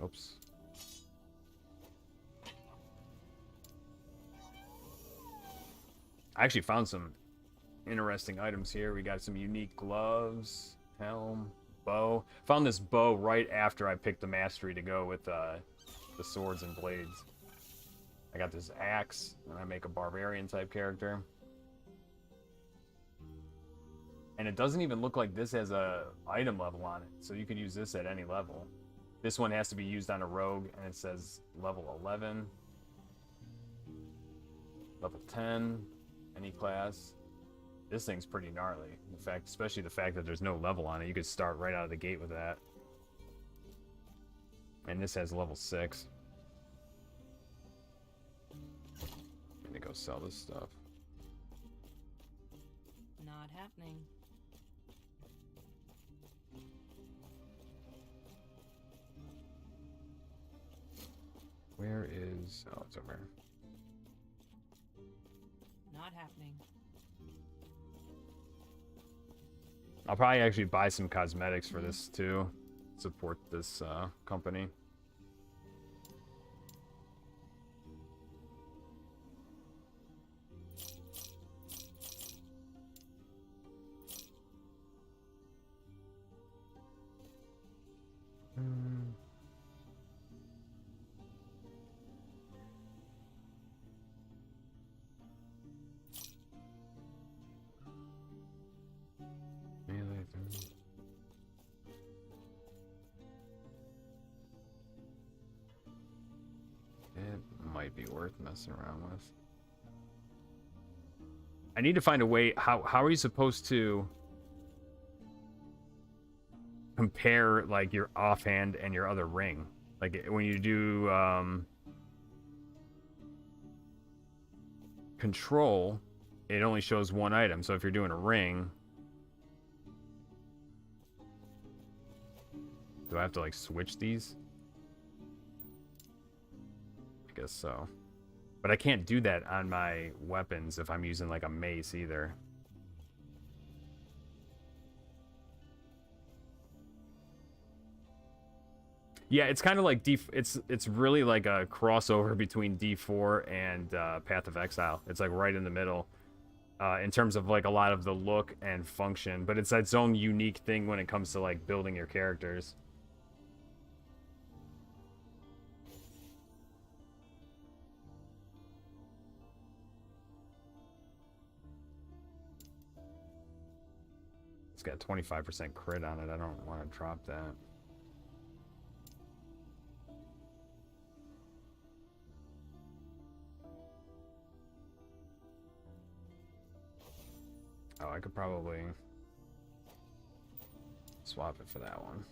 Oops. I actually found some interesting items here. We got some unique gloves, helm, bow. Found this bow right after I picked the mastery to go with the swords and blades. I got this axe, and I make a barbarian type character. And it doesn't even look like this has a item level on it, so you could use this at any level. This one has to be used on a rogue, and it says level 11, level 10, any class. This thing's pretty gnarly. In fact, especially the fact that there's no level on it, you could start right out of the gate with that. And this has level 6. I'm gonna go sell this stuff. Not happening. Where is... oh, it's over here. Not happening. I'll probably actually buy some cosmetics for this too. Support this company. It might be worth messing around with. I need to find a way. How are you supposed to compare like your offhand and your other ring? Like when you do control, it only shows one item. So if you're doing a ring, do I have to like switch these? I guess so. But I can't do that on my weapons if I'm using like a mace either. Yeah, it's kind of like it's really like a crossover between D4 and Path of Exile. It's like right in the middle in terms of like a lot of the look and function, but it's its own unique thing when it comes to like building your characters. It's got 25% crit on it. I don't want to drop that. Oh, I could probably swap it for that one.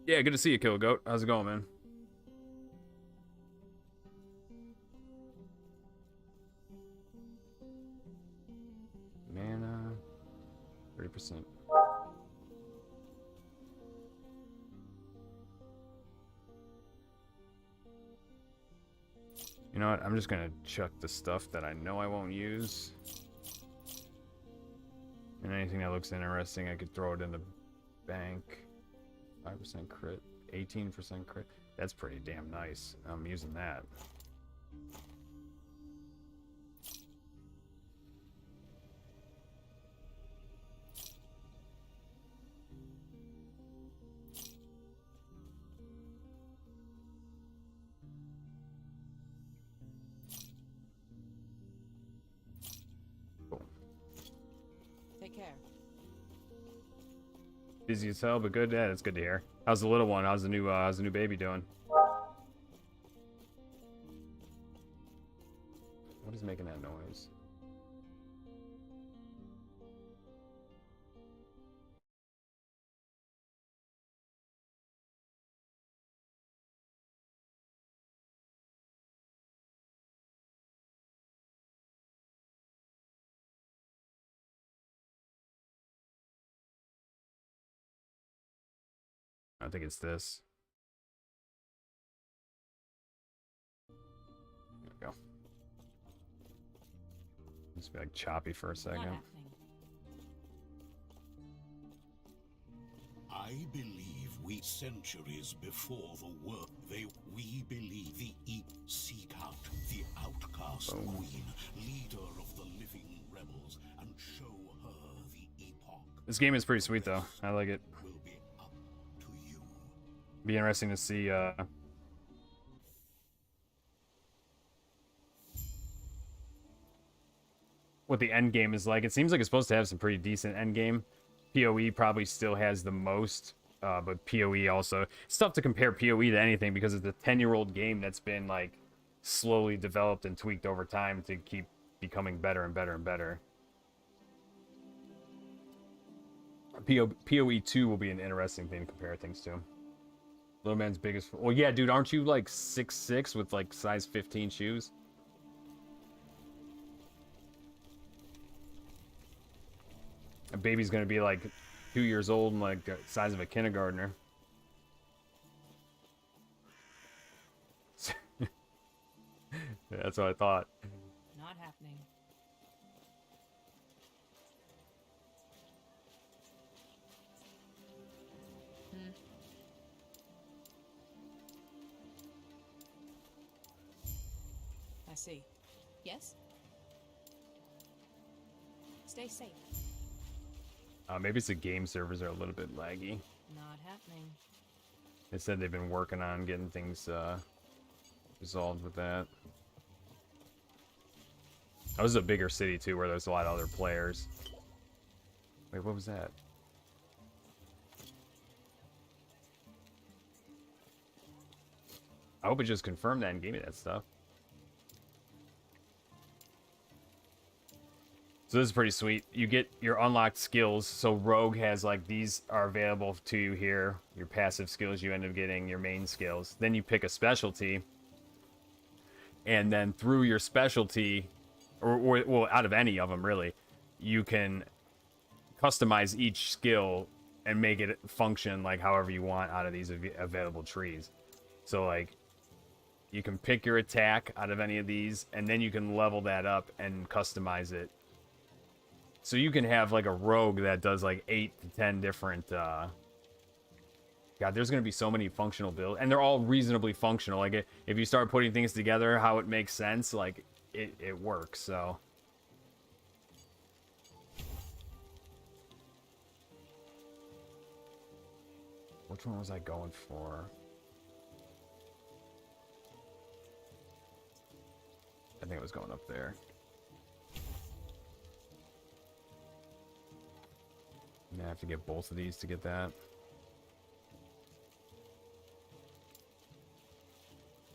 Yeah, good to see you, Kill Goat. How's it going, man? Mana, 30%. You know what? I'm just gonna chuck the stuff that I know I won't use. And anything that looks interesting, I could throw it in the bank. 5% crit, 18% crit. That's pretty damn nice. I'm using that. Take care. Busy as hell, but good. Yeah, that's good to hear. How's the little one? How's the new baby doing? think it's this. There we go. Just be like choppy for a Not second. happening. I believe we centuries before the work we believe seek out the outcast queen, leader of the living rebels, and show her the epoch. This game is pretty sweet though. I like it. Will be up to you. Be interesting to see what the end game is like. It seems like it's supposed to have some pretty decent end game. PoE probably still has the most, but PoE also. It's tough to compare PoE to anything because it's a 10-year-old game that's been like slowly developed and tweaked over time to keep becoming better and better and better. PoE 2 will be an interesting thing to compare things to. Little man's biggest. Well, yeah, dude, aren't you like 6'6" with like size 15 shoes? A baby's gonna be like 2 years old and like the size of a kindergartner. Yeah, that's what I thought. Not happening. I see. Yes? Stay safe. Maybe it's the game servers are a little bit laggy. Not happening. They said they've been working on getting things resolved with that. Oh, this is a bigger city too, where there's a lot of other players. Wait, what was that? I hope it just confirmed that and gave me that stuff. So this is pretty sweet. You get your unlocked skills. So Rogue has like these are available to you here. Your passive skills, you end up getting your main skills. Then you pick a specialty. And then through your specialty, or well, out of any of them really, you can customize each skill and make it function like however you want out of these available trees. So like you can pick your attack out of any of these, and then you can level that up and customize it. So you can have like a rogue that does like 8 to 10 different God, there's going to be so many functional builds, and they're all reasonably functional. Like if you start putting things together how it makes sense, like it works. So which one was I going for? I think it was going up there. I have to get both of these to get that.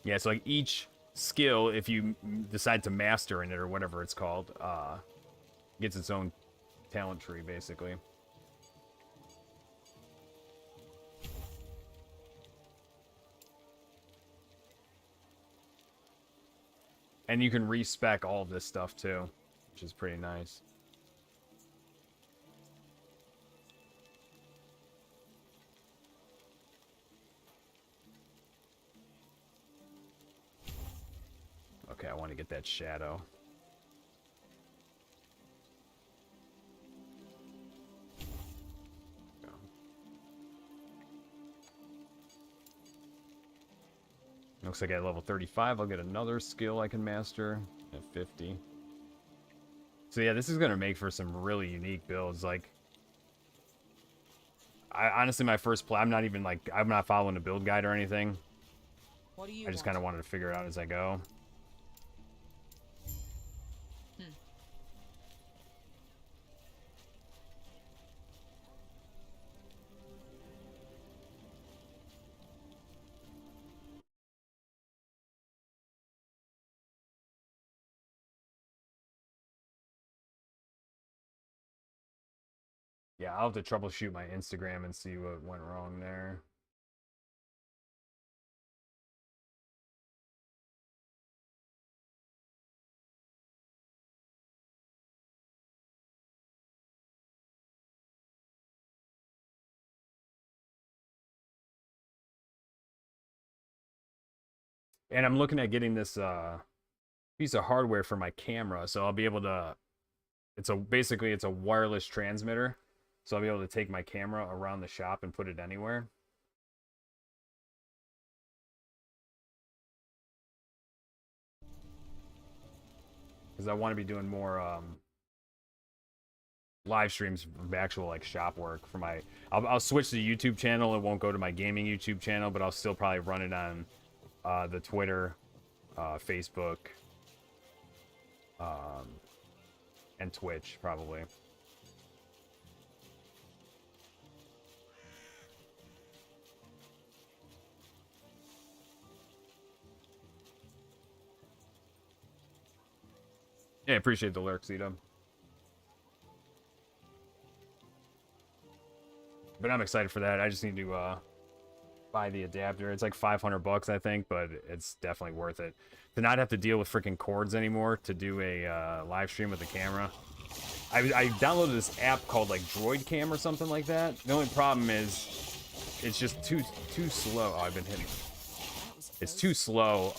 Yeah, so like each skill, if you decide to master in it or whatever it's called, gets its own talent tree, basically. And you can respec all of this stuff too, which is pretty nice. Okay, I want to get that shadow. Go. Looks like at level 35, I'll get another skill I can master at 50. So yeah, this is going to make for some really unique builds. Like, honestly, my first play, I'm not following a build guide or anything. What do you I just kind of wanted to figure it out as I go. Yeah, I'll have to troubleshoot my Instagram and see what went wrong there. And I'm looking at getting this piece of hardware for my camera, so I'll be able to. Basically it's a wireless transmitter, so I'll be able to take my camera around the shop and put it anywhere. Because I want to be doing more live streams of actual like shop work for my. I'll switch the YouTube channel. It won't go to my gaming YouTube channel, but I'll still probably run it on the Twitter, Facebook, and Twitch probably. Yeah, appreciate the lurks, Edom. But I'm excited for that. I just need to buy the adapter. It's like 500 bucks, I think, but it's definitely worth it. To not have to deal with freaking cords anymore to do a live stream with the camera. I downloaded this app called like Droid Cam or something like that. The only problem is it's just too slow. Oh, I've been hitting. It's too slow.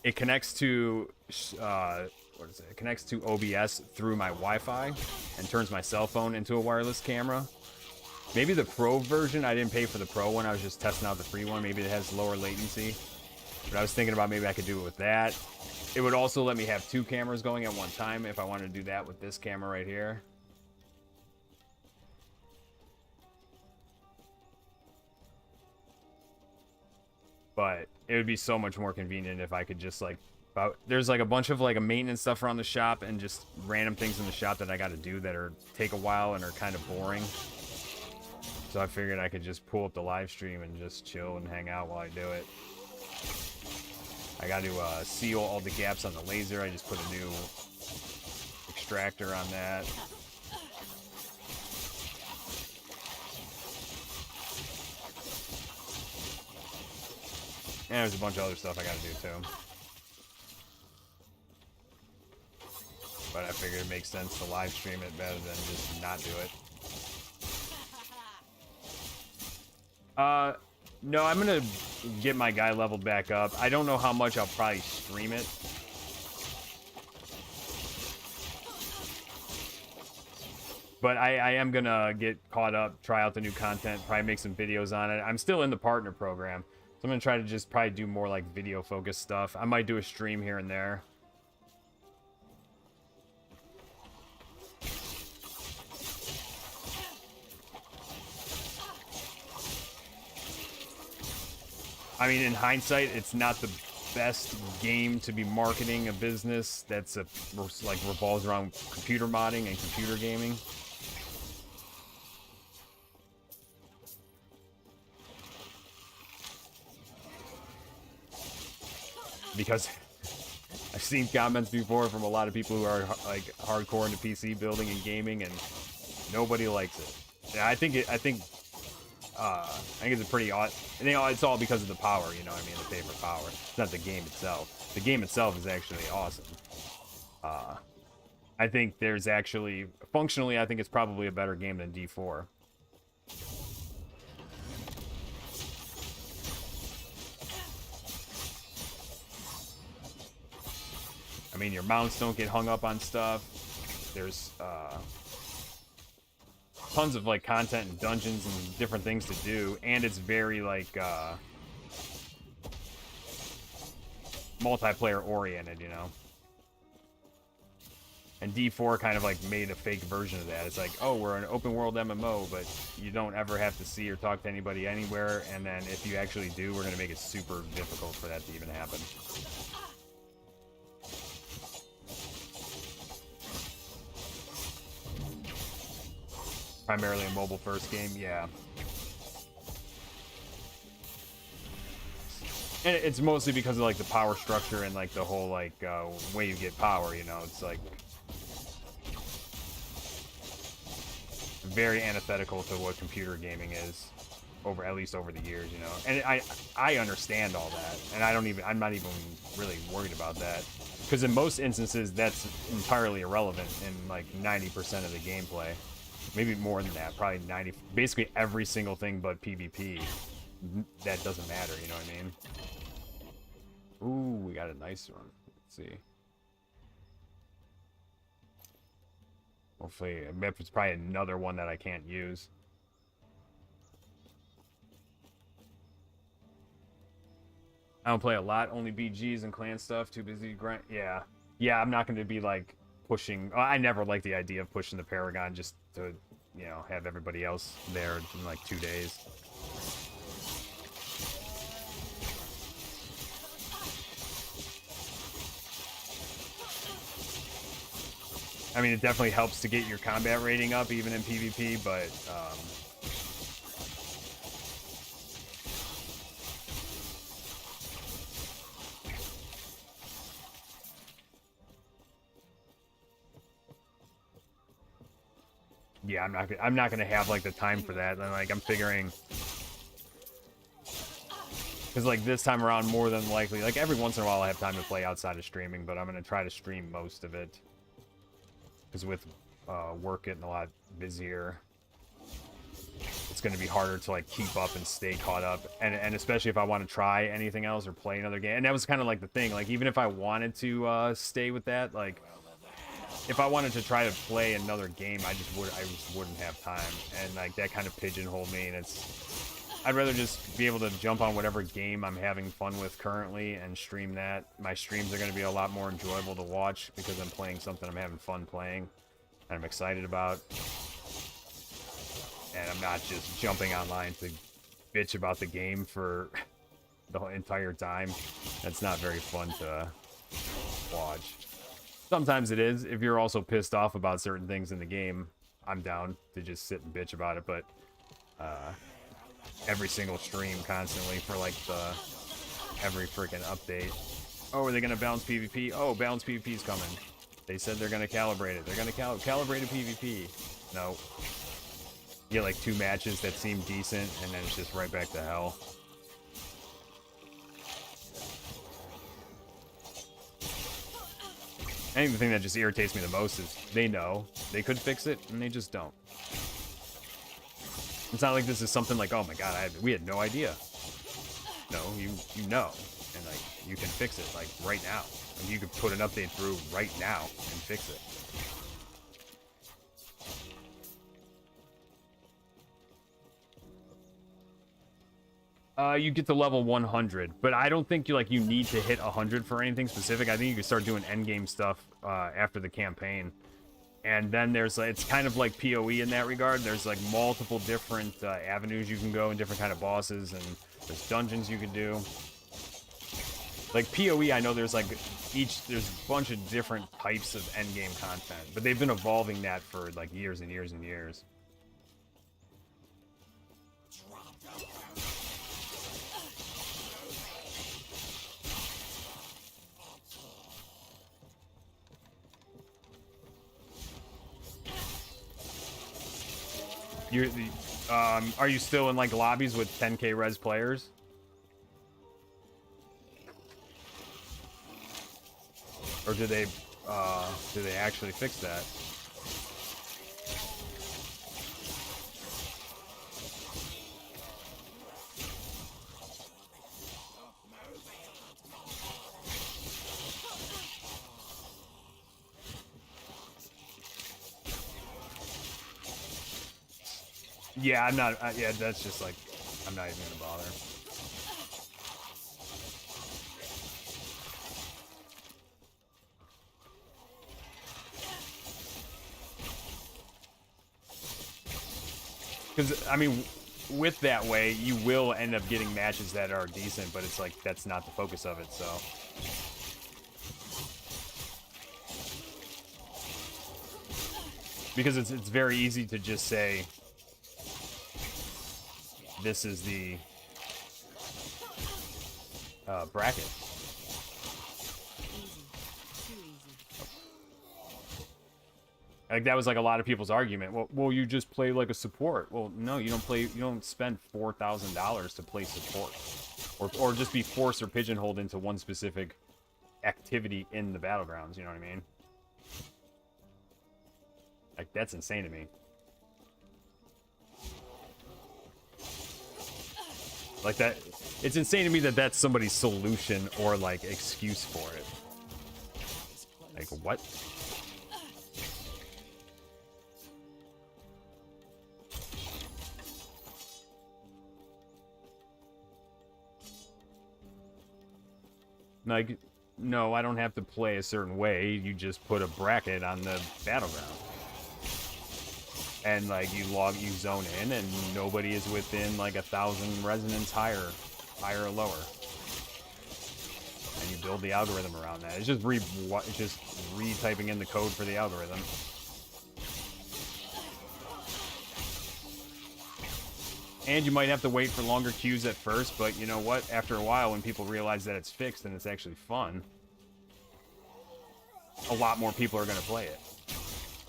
It connects to what is it? It connects to OBS through my Wi-Fi and turns my cell phone into a wireless camera. Maybe the Pro version, I didn't pay for the Pro one. I was just testing out the free one. Maybe it has lower latency. But I was thinking about maybe I could do it with that. It would also let me have 2 cameras going at one time if I wanted to do that with this camera right here. But it would be so much more convenient if I could just like, there's like a bunch of like a maintenance stuff around the shop and just random things in the shop that I got to do that are take a while and are kind of boring. So I figured I could just pull up the live stream and just chill and hang out while I do it. I got to seal all the gaps on the laser. I just put a new extractor on that. And there's a bunch of other stuff I gotta do too. But I figured it makes sense to live stream it better than just not do it. No, I'm gonna get my guy leveled back up. I don't know how much I'll probably stream it. But I am gonna get caught up, try out the new content, probably make some videos on it. I'm still in the partner program. I'm gonna try to just probably do more like video focused stuff. I might do a stream here and there. I mean, in hindsight, it's not the best game to be marketing a business that's like revolves around computer modding and computer gaming. Because I've seen comments before from a lot of people who are like hardcore into PC building and gaming, and nobody likes it. And I think it's a pretty odd. I think it's all because of the power, you know what I mean? The paper power. It's not the game itself. The game itself is actually awesome. I think there's actually functionally, I think it's probably a better game than D4. I mean, your mounts don't get hung up on stuff. There's tons of like content and dungeons and different things to do, and it's very like multiplayer oriented, you know. And D4 kind of like made a fake version of that. It's like, oh, we're an open world MMO, but you don't ever have to see or talk to anybody anywhere, and then if you actually do, we're gonna make it super difficult for that to even happen. Primarily a mobile first game, yeah. And it's mostly because of like the power structure and like the whole like way you get power, you know. It's like very antithetical to what computer gaming is over, at least over the years, you know. And I understand all that, and I'm not even really worried about that, because in most instances that's entirely irrelevant in like 90% of the gameplay. Maybe more than that, probably 90. Basically every single thing but PvP that doesn't matter, you know what I mean? Ooh, we got a nice one. Let's see. Hopefully, it's probably another one that I can't use. I don't play a lot, only BGs and clan stuff, too busy to grind. Yeah. Yeah, I'm not going to be, like, pushing... I never liked the idea of pushing the Paragon just to, you know, have everybody else there in, like, 2 days. I mean, it definitely helps to get your combat rating up, even in PvP, but... yeah, I'm not gonna have like the time for that. And like I'm figuring, because like this time around, more than likely, like every once in a while, I have time to play outside of streaming, but I'm gonna try to stream most of it. Because with work getting a lot busier, it's gonna be harder to like keep up and stay caught up, and especially if I want to try anything else or play another game. And that was kind of like the thing. Like even if I wanted to stay with that, like. If I wanted to try to play another game, I just wouldn't have time, and like that kind of pigeonholed me. And I'd rather just be able to jump on whatever game I'm having fun with currently and stream that. My streams are going to be a lot more enjoyable to watch because I'm playing something I'm having fun playing, and I'm excited about. And I'm not just jumping online to bitch about the game for the entire time. That's not very fun to watch. Sometimes it is. If you're also pissed off about certain things in the game, I'm down to just sit and bitch about it. But every single stream constantly for like every freaking update. Oh, are they gonna balance PvP? Oh, balance PvP is coming. They said they're gonna calibrate it. They're gonna calibrate a PvP. No. You get like 2 matches that seem decent, and then it's just right back to hell. I think the thing that just irritates me the most is they know they could fix it and they just don't. It's not like this is something like, oh my god, we had no idea. No, you know, and like you can fix it like right now. Like, you could put an update through right now and fix it. You get to level 100, but I don't think you need to hit 100 for anything specific. I think you can start doing endgame stuff after the campaign, and then there's it's kind of like PoE in that regard. There's like multiple different avenues you can go and different kind of bosses, and there's dungeons you can do. Like PoE, I know there's like there's a bunch of different types of endgame content, but they've been evolving that for like years and years and years. Are you still in like lobbies with 10k res players? Or do they actually fix that? Yeah, I'm not. Yeah, that's just like, I'm not even gonna bother. Because I mean, with that way, you will end up getting matches that are decent, but it's like that's not the focus of it. So. Because it's very easy to just say, this is the bracket. Easy. Too easy. Like that was like a lot of people's argument. Well, you just play like a support. Well, no, you don't play. You don't spend $4,000 to play support, or just be forced or pigeonholed into one specific activity in the battlegrounds. You know what I mean? Like that's insane to me. Like that, it's insane to me that that's somebody's solution or like excuse for it. Like what? Like, no, I don't have to play a certain way. You just put a bracket on the battleground. And like you zone in, and nobody is within like 1,000 resonance higher or lower. And you build the algorithm around that. It's just retyping in the code for the algorithm. And you might have to wait for longer queues at first, but you know what? After a while, when people realize that it's fixed and it's actually fun, a lot more people are going to play it.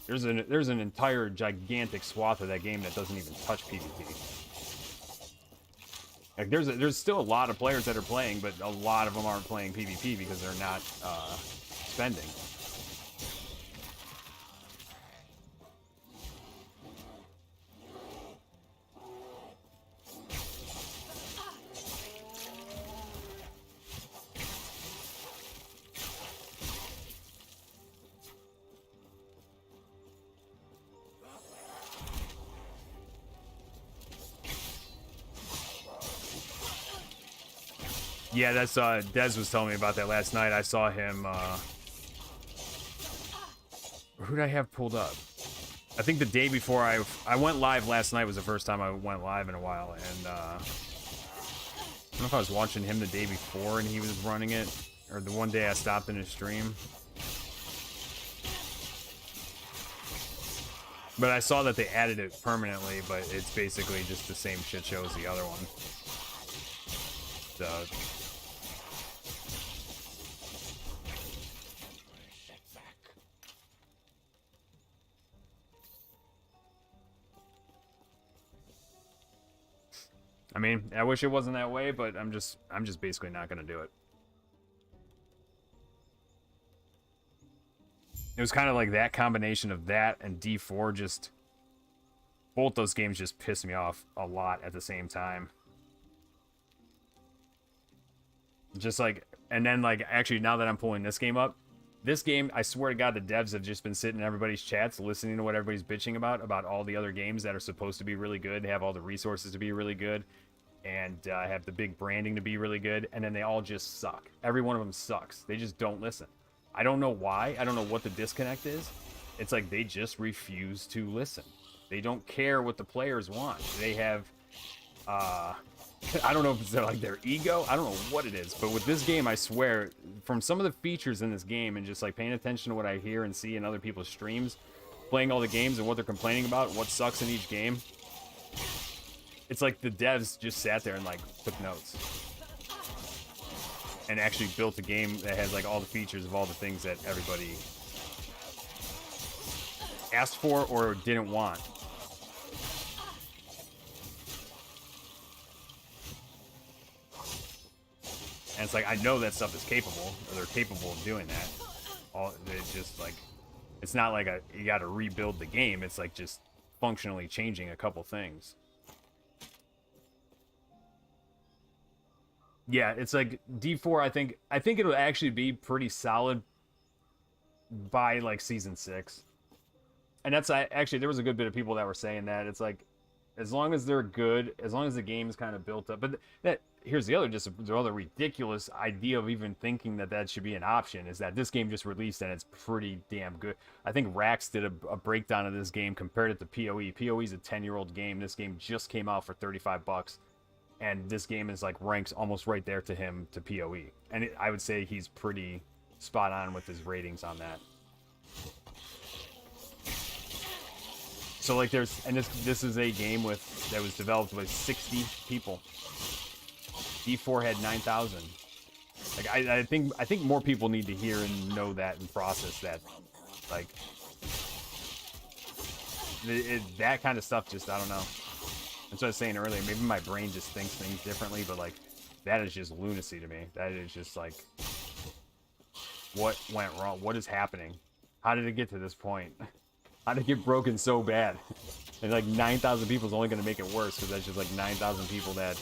There's an entire gigantic swath of that game that doesn't even touch PvP. Like there's still a lot of players that are playing, but a lot of them aren't playing PvP because they're not spending. Yeah, that's Dez was telling me about that last night. I saw him. Who did I have pulled up? I think the day before I went live last night was the first time I went live in a while, and I don't know if I was watching him the day before and he was running it, or the one day I stopped in his stream. But I saw that they added it permanently, but it's basically just the same shit show as the other one. So. I mean, I wish it wasn't that way, but I'm just basically not gonna do it. It was kind of like that combination of that and D4 just... Both those games just pissed me off a lot at the same time. Just like... And then like, actually now that I'm pulling this game up, this game, I swear to God, the devs have just been sitting in everybody's chats listening to what everybody's bitching about all the other games that are supposed to be really good, have all the resources to be really good, and have the big branding to be really good, and then they all just suck. Every one of them sucks. They just don't listen. I don't know why. I don't know what the disconnect is. It's like they just refuse to listen. They don't care what the players want. They have, I don't know if it's like their ego. I don't know what it is. But with this game, I swear, from some of the features in this game and just like paying attention to what I hear and see in other people's streams, playing all the games and what they're complaining about, what sucks in each game, it's like the devs just sat there and like took notes and actually built a game that has like all the features of all the things that everybody asked for or didn't want. And it's like, I know that stuff is capable, or they're capable of doing that. It's just like, it's not like you got to rebuild the game. It's like just functionally changing a couple things. Yeah, it's like D4. I think it'll actually be pretty solid by like season 6. And that's actually, there was a good bit of people that were saying that. It's like, as long as they're good, as long as the game's kind of built up. But that here's the other ridiculous idea of even thinking that should be an option, is that this game just released and it's pretty damn good. I think Rax did a breakdown of this game, compared it to PoE. PoE is a 10-year-old game. This game just came out for $35. And this game is like ranks almost right there to him, to PoE. And I would say he's pretty spot on with his ratings on that. So like this is a game that was developed with 60 people. D4 had 9,000. Like I think more people need to hear and know that and process that. Like that kind of stuff, just, I don't know. That's what I was saying earlier. Maybe my brain just thinks things differently, but like that is just lunacy to me. That is just like, what went wrong? What is happening? How did it get to this point? How did it get broken so bad? And like 9,000 people is only going to make it worse, because that's just like 9,000 people that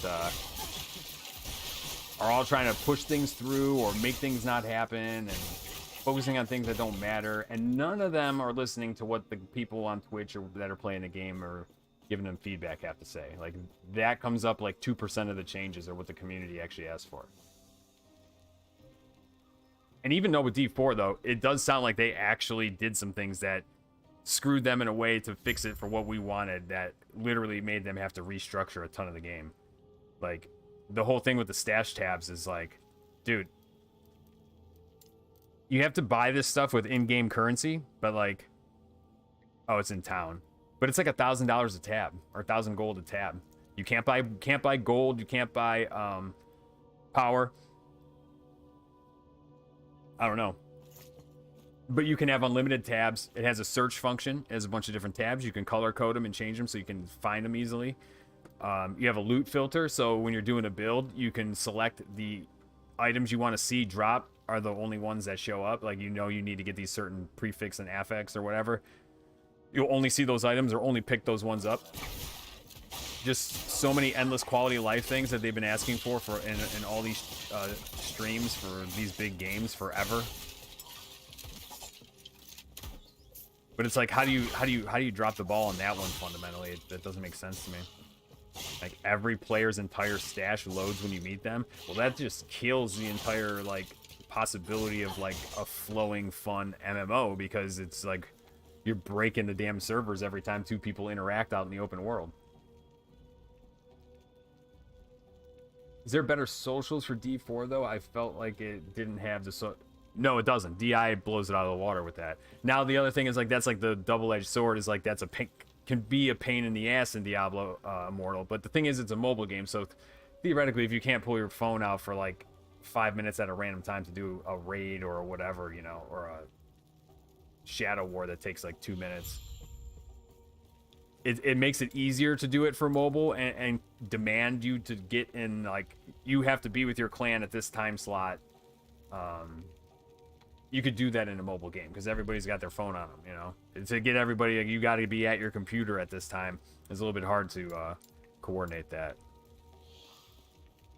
are all trying to push things through or make things not happen and focusing on things that don't matter, and none of them are listening to what the people on Twitch or that are playing the game are giving them feedback have to say. Like, that comes up like 2% of the changes are what the community actually asked for. And even though with D4 though, it does sound like they actually did some things that screwed them in a way to fix it for what we wanted, that literally made them have to restructure a ton of the game. Like, the whole thing with the stash tabs is like, dude, you have to buy this stuff with in-game currency, but like, oh, it's in town, but it's like $1,000 a tab or 1,000 gold a tab. You can't buy gold. You can't buy power. I don't know, but you can have unlimited tabs. It has a search function. It has a bunch of different tabs. You can color code them and change them so you can find them easily. You have a loot filter, so when you're doing a build, you can select the items you want to see drop are the only ones that show up. Like, you know, you need to get these certain prefix and affix or whatever. You'll only see those items or only pick those ones up. Just so many endless quality of life things that they've been asking for in all these streams for these big games forever. But it's like, how do you drop the ball on that one fundamentally? That doesn't make sense to me. Like, every player's entire stash loads when you meet them. Well, that just kills the entire like possibility of like a flowing fun MMO, because it's like you're breaking the damn servers every time two people interact out in the open world. Is there better socials for D4 though? I felt like it didn't have the No, it doesn't. DI blows it out of the water with that. Now the other thing is like, that's like the double-edged sword, is like that's can be a pain in the ass in Diablo Immortal, but the thing is, it's a mobile game, so theoretically if you can't pull your phone out for like 5 minutes at a random time to do a raid or whatever, you know, or a shadow war that takes like 2 minutes, it makes it easier to do it for mobile and demand you to get in, like, you have to be with your clan at this time slot. You could do that in a mobile game because everybody's got their phone on them, you know. To get everybody, you got to be at your computer at this time. It's a little bit hard to coordinate that.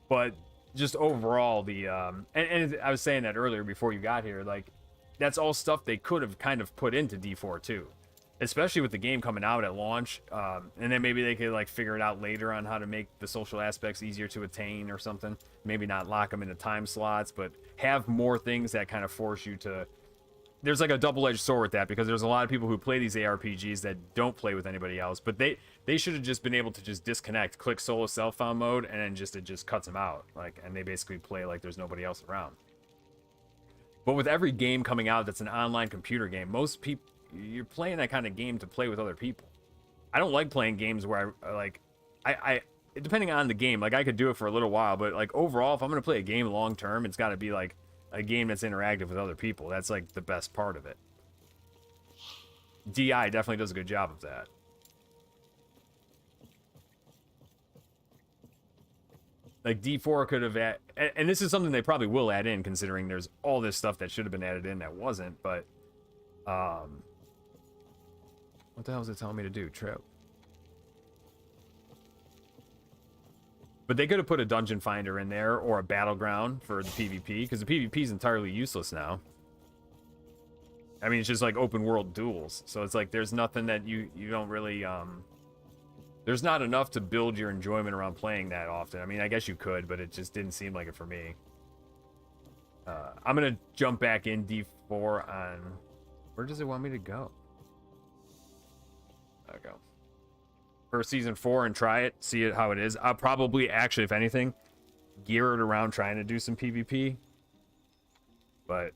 But just overall, the and I was saying that earlier before you got here, like, that's all stuff they could have kind of put into D4 too, especially with the game coming out at launch, and then maybe they could like figure it out later on how to make the social aspects easier to attain or something. Maybe not lock them into time slots, but have more things that kind of force you to. There's like a double-edged sword with that, because there's a lot of people who play these ARPGs that don't play with anybody else, but they should have just been able to just disconnect, click solo self-found mode, and then it just cuts them out, like, and they basically play like there's nobody else around. But with every game coming out that's an online computer game, most people, you're playing that kind of game to play with other people. I don't like playing games where I depending on the game, like, I could do it for a little while, but like overall, if I'm gonna play a game long term, it's got to be like a game that's interactive with other people. That's like the best part of it. DI definitely does a good job of that. Like, D4 could have and this is something they probably will add in, considering there's all this stuff that should have been added in that wasn't, but what the hell is it telling me to do? Trip. But they could have put a dungeon finder in there or a battleground for the PvP, because the PvP is entirely useless now. I mean, it's just like open world duels, so it's like there's nothing that you don't really there's not enough to build your enjoyment around playing that often. I mean, I guess you could, but it just didn't seem like it for me. I'm gonna jump back in D4 on, where does it want me to go? There we go. For season 4 and try it, see it how it is. I'll probably actually, if anything, gear it around trying to do some PvP. But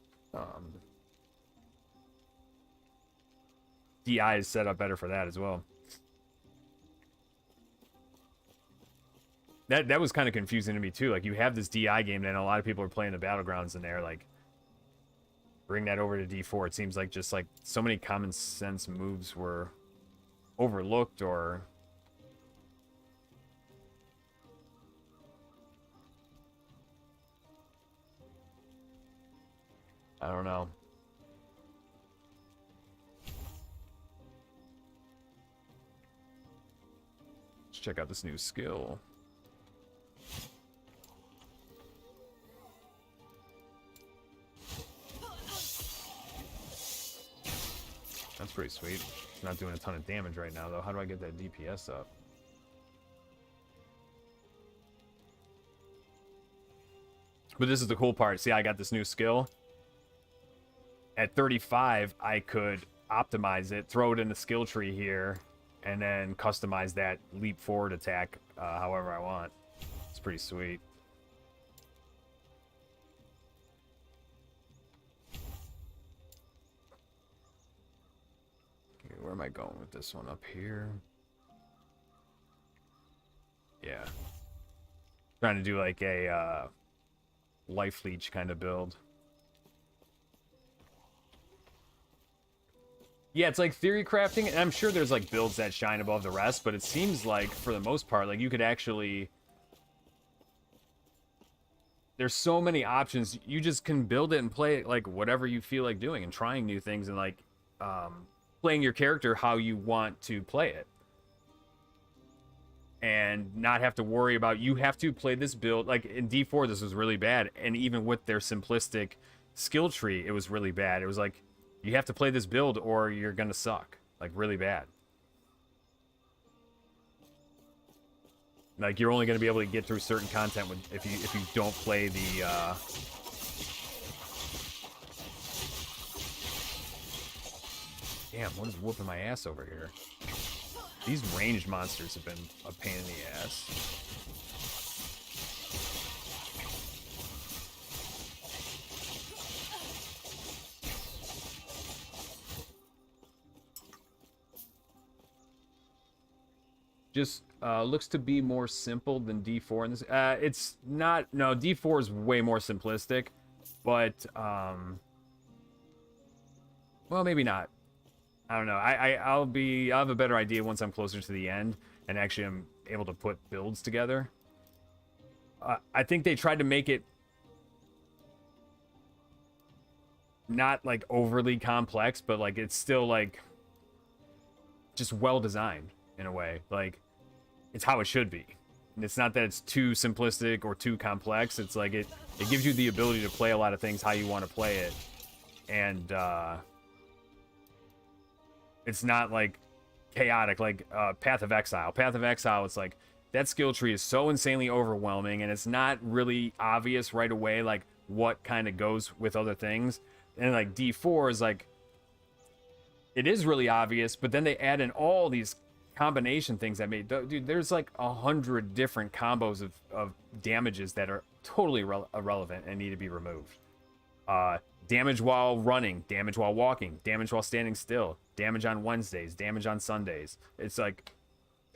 DI is set up better for that as well. That was kind of confusing to me too. Like, you have this DI game, and a lot of people are playing the battlegrounds in there. Like, bring that over to D4. It seems like just like so many common sense moves were overlooked, or I don't know. Let's check out this new skill. That's pretty sweet. It's not doing a ton of damage right now, though. How do I get that DPS up? But this is the cool part. See, I got this new skill. At 35, I could optimize it, throw it in the skill tree here, and then customize that leap forward attack however I want. It's pretty sweet. Okay, where am I going with this one? Up here? Yeah. Trying to do like a life leech kind of build. Yeah, it's like theory crafting, and I'm sure there's like builds that shine above the rest, but it seems like for the most part, like you could actually, there's so many options. You just can build it and play it like whatever you feel like doing and trying new things and like playing your character how you want to play it. And not have to worry about, you have to play this build. Like in D4, this was really bad. And even with their simplistic skill tree, it was really bad. It was like, you have to play this build or you're going to suck. Like really bad. Like you're only going to be able to get through certain content if you don't play the... Damn, what is whooping my ass over here? These ranged monsters have been a pain in the ass. Just looks to be more simple than D4 in this. It's not. No, D4 is way more simplistic, but well, maybe not. I don't know. I'll have a better idea once I'm closer to the end and actually I'm able to put builds together. I think they tried to make it not like overly complex, but like it's still like just well designed in a way. Like it's how it should be. And it's not that it's too simplistic or too complex. It's like it gives you the ability to play a lot of things how you want to play it. And it's not like chaotic like Path of Exile. Path of Exile, it's like that skill tree is so insanely overwhelming and it's not really obvious right away like what kind of goes with other things. And like D4 is like, it is really obvious, but then they add in all these combination things that made, dude, there's like 100 different combos of damages that are totally irrelevant and need to be removed. Damage while running, damage while walking, damage while standing still, damage on Wednesdays, damage on Sundays. It's like,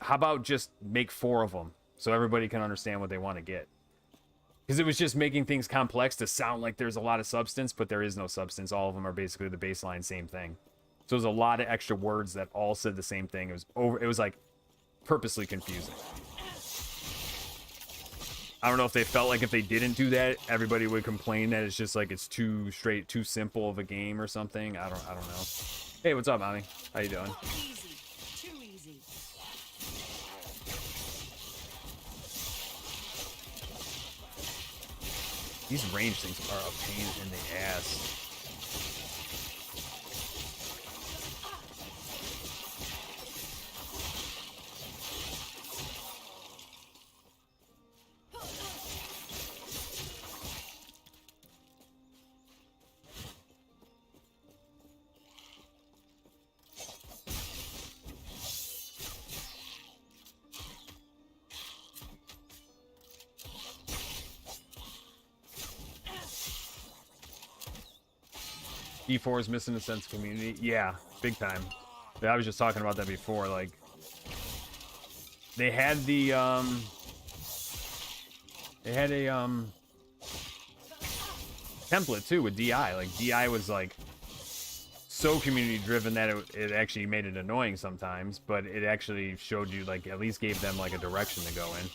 how about just make 4 of them so everybody can understand what they want to get? Because it was just making things complex to sound like there's a lot of substance, but there is no substance. All of them are basically the baseline same thing. So there's a lot of extra words that all said the same thing. It was like purposely confusing. I don't know if they felt like if they didn't do that, everybody would complain that it's just like it's too simple of a game or something. I don't know. Hey, what's up, mommy? How you doing? Easy. Too easy. These range things are a pain in the ass. D4 is missing a sense of community. Yeah, big time. I was just talking about that before. Like, they had the template too with DI. Like DI was like so community driven that it actually made it annoying sometimes, but it actually showed you, like, at least gave them like a direction to go in.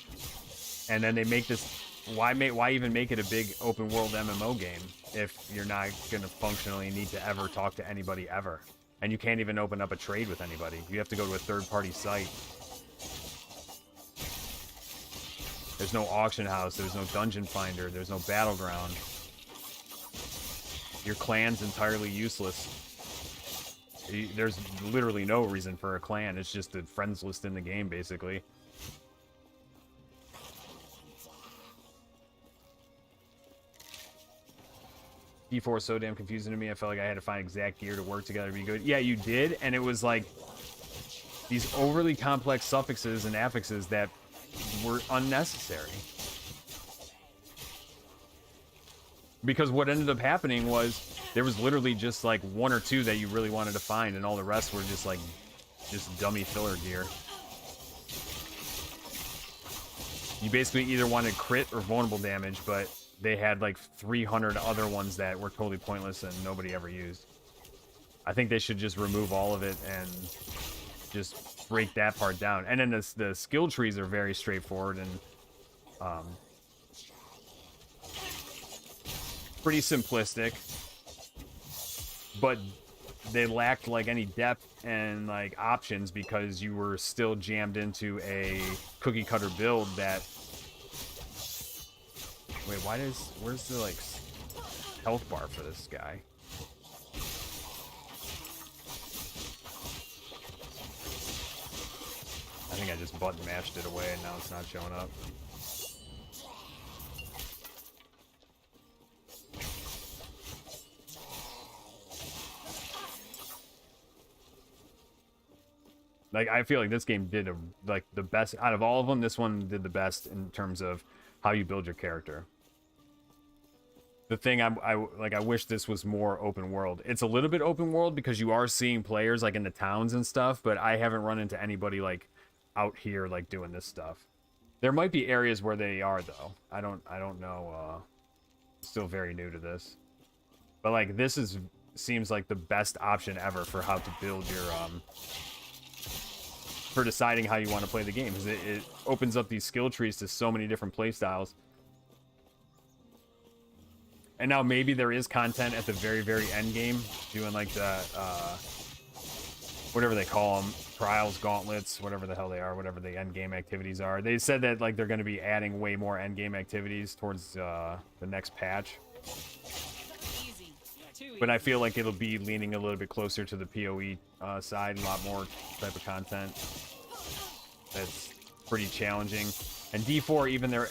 And then they make this. Why even make it a big open world MMO game if you're not going to functionally need to ever talk to anybody ever? And you can't even open up a trade with anybody. You have to go to a third-party site. There's no auction house. There's no dungeon finder. There's no battleground. Your clan's entirely useless. There's literally no reason for a clan. It's just a friends list in the game, basically. D4 is so damn confusing to me. I felt like I had to find exact gear to work together to be good. Yeah, you did, and it was like these overly complex suffixes and affixes that were unnecessary. Because what ended up happening was there was literally just like one or two that you really wanted to find, and all the rest were just like dummy filler gear. You basically either wanted crit or vulnerable damage, but they had like 300 other ones that were totally pointless and nobody ever used. I think they should just remove all of it and just break that part down. And then the skill trees are very straightforward and pretty simplistic, but they lacked like any depth and like options because you were still jammed into a cookie cutter build that. Wait, where's the like health bar for this guy? I think I just button mashed it away and now it's not showing up. Like, I feel like this game did like the best out of all of them. This one did the best in terms of how you build your character. The thing I wish this was more open world. It's a little bit open world because you are seeing players like in the towns and stuff, but I haven't run into anybody like out here like doing this stuff. There might be areas where they are though. I don't know. Still very new to this, but like this seems like the best option ever for how to build your for deciding how you want to play the game, because it opens up these skill trees to so many different play styles. And now maybe there is content at the very, very end game, doing like the, whatever they call them, trials, gauntlets, whatever the hell they are, whatever the end game activities are. They said that like they're going to be adding way more end game activities towards the next patch. Easy. But I feel like it'll be leaning a little bit closer to the PoE side, a lot more type of content. That's pretty challenging. And D4, even their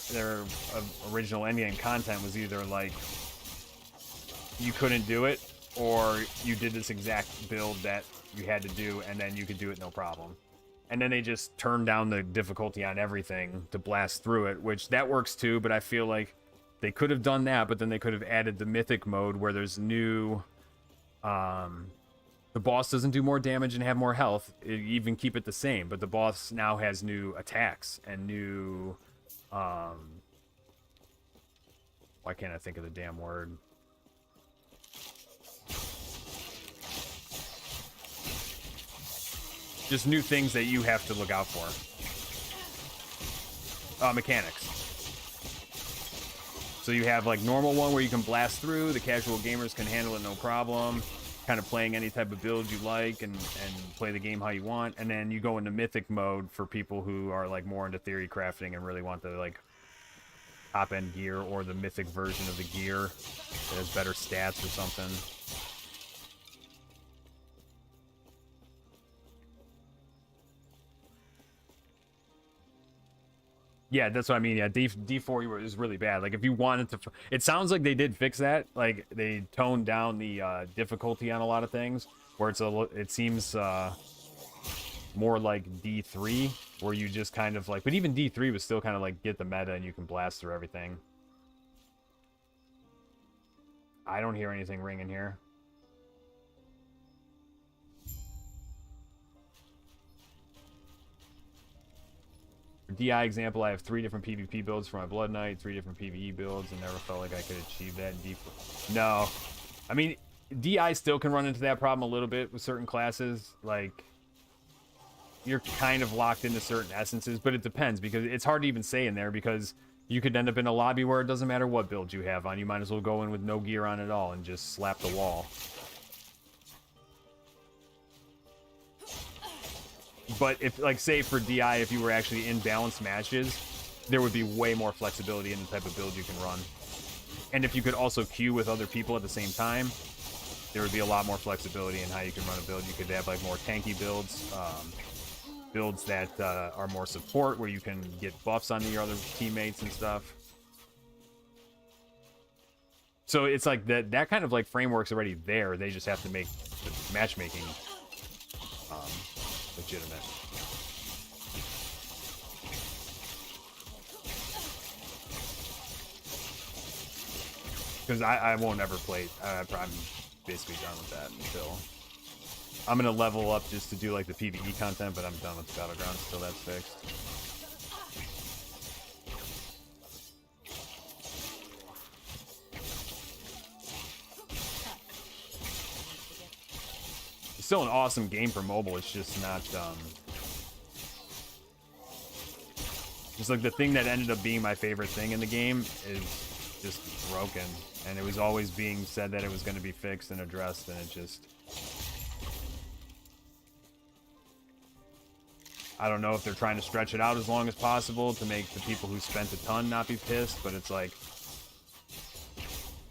original endgame content was either like you couldn't do it, or you did this exact build that you had to do, and then you could do it no problem. And then they just turned down the difficulty on everything to blast through it, which that works too, but I feel like they could have done that, but then they could have added the mythic mode where there's new... the boss doesn't do more damage and have more health. It even keep it the same, but the boss now has new attacks and new... why can't I think of the damn word? Just new things that you have to look out for. Mechanics. So you have like normal one where you can blast through, the casual gamers can handle it no problem, kind of playing any type of build you like and play the game how you want. And then you go into mythic mode for people who are like more into theory crafting and really want the like top end gear or the mythic version of the gear that has better stats or something. Yeah, that's what I mean. Yeah, D4 is really bad. Like, if you wanted to... It sounds like they did fix that. Like, they toned down the difficulty on a lot of things, where it seems more like D3, where you just kind of like... But even D3 was still kind of like, get the meta and you can blast through everything. I don't hear anything ringing here. For DI example, I have 3 different PvP builds for my Blood Knight, 3 different PvE builds, and never felt like I could achieve that in D4. No. I mean, DI still can run into that problem a little bit with certain classes. Like, you're kind of locked into certain essences, but it depends, because it's hard to even say in there, because you could end up in a lobby where it doesn't matter what build you have on. You might as well go in with no gear on at all and just slap the wall. But if, like, say for DI, if you were actually in balanced matches, there would be way more flexibility in the type of build you can run. And if you could also queue with other people at the same time, there would be a lot more flexibility in how you can run a build. You could have like more tanky builds, builds that are more support, where you can get buffs onto your other teammates and stuff. So it's like that kind of like framework's already there. They just have to make the matchmaking legitimate. Because I won't ever play. I'm basically done with that until I'm gonna level up just to do like the PvE content, but I'm done with the Battlegrounds until that's fixed. It's still an awesome game for mobile. It's just not just like the thing that ended up being my favorite thing in the game is just broken, and it was always being said that it was going to be fixed and addressed, and it just, I don't know if they're trying to stretch it out as long as possible to make the people who spent a ton not be pissed, but it's like,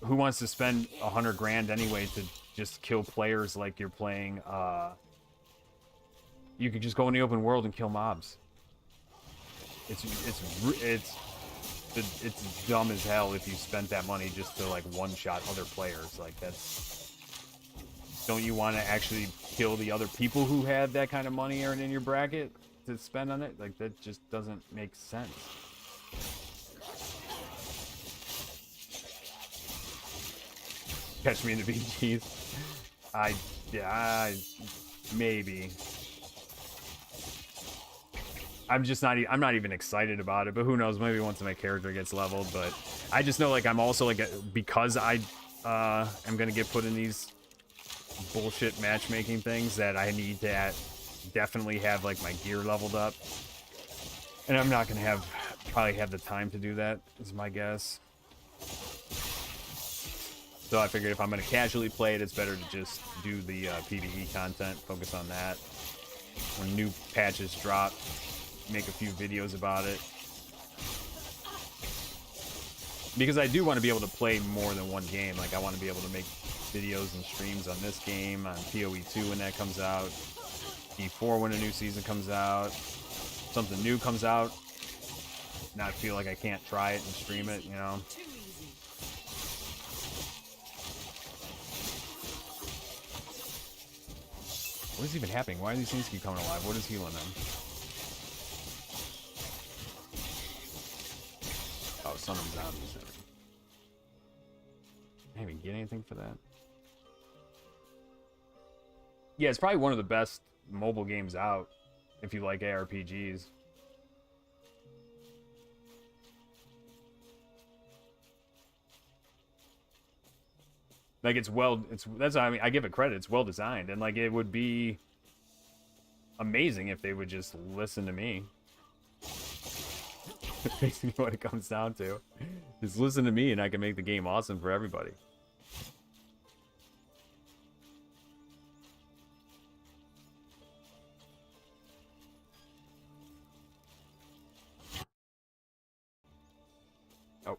who wants to spend 100 grand anyway to just kill players like you're playing you could just go in the open world and kill mobs. It's dumb as hell if you spent that money just to like one-shot other players. Like, that's, don't you want to actually kill the other people who had that kind of money earned in your bracket to spend on it? Like, that just doesn't make sense. Catch me in the BGs. Maybe. I'm not even excited about it, but who knows, maybe once my character gets leveled. But I just know, like, I'm also like, because I am gonna get put in these bullshit matchmaking things, that I need to definitely have like my gear leveled up, and I'm not gonna probably have the time to do that, is my guess. So I figured if I'm gonna casually play it, it's better to just do the PvE content, focus on that. When new patches drop, make a few videos about it, because I do want to be able to play more than one game. Like, I want to be able to make videos and streams on this game, on PoE 2 when that comes out, E4 when a new season comes out, something new comes out, not feel like I can't try it and stream it, you know. What is even happening? Why do these things keep coming alive? What is healing them? Oh, summon zombies. I didn't even get anything for that. Yeah, it's probably one of the best mobile games out if you like ARPGs. Like, that's, I mean, I give it credit. It's well designed, and like, it would be amazing if they would just listen to me. Basically what it comes down to. Just listen to me and I can make the game awesome for everybody. Oh,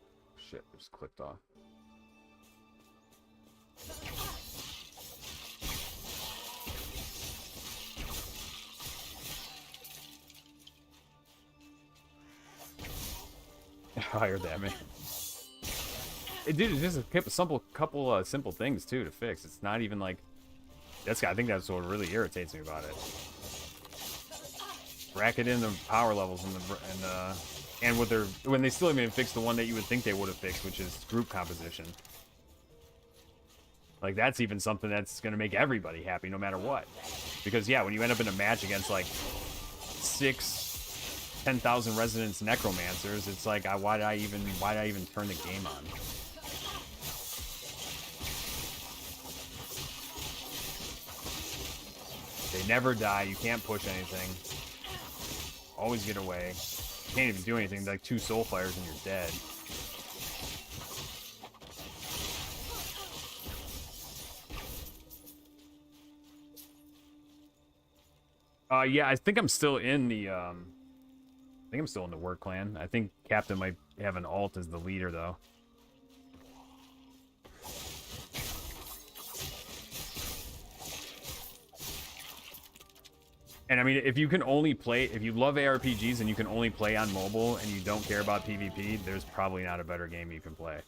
shit, it just clicked off. I heard that, man. Dude, it's just a couple simple things too to fix. It's not even like I think that's what really irritates me about it. Bracket in the power levels and when they still haven't fixed the one that you would think they would have fixed, which is group composition. Like, that's even something that's gonna make everybody happy no matter what. Because yeah, when you end up in a match against like 10,000 Resonance Necromancers, it's like, why'd I even turn the game on? They never die. You can't push anything. Always get away. You can't even do anything. Like 2 soul fires and you're dead. Yeah, I think I'm still in the work clan. I think Captain might have an alt as the leader, though. And I mean, if you can only play, if you love ARPGs and you can only play on mobile and you don't care about PvP, there's probably not a better game you can play.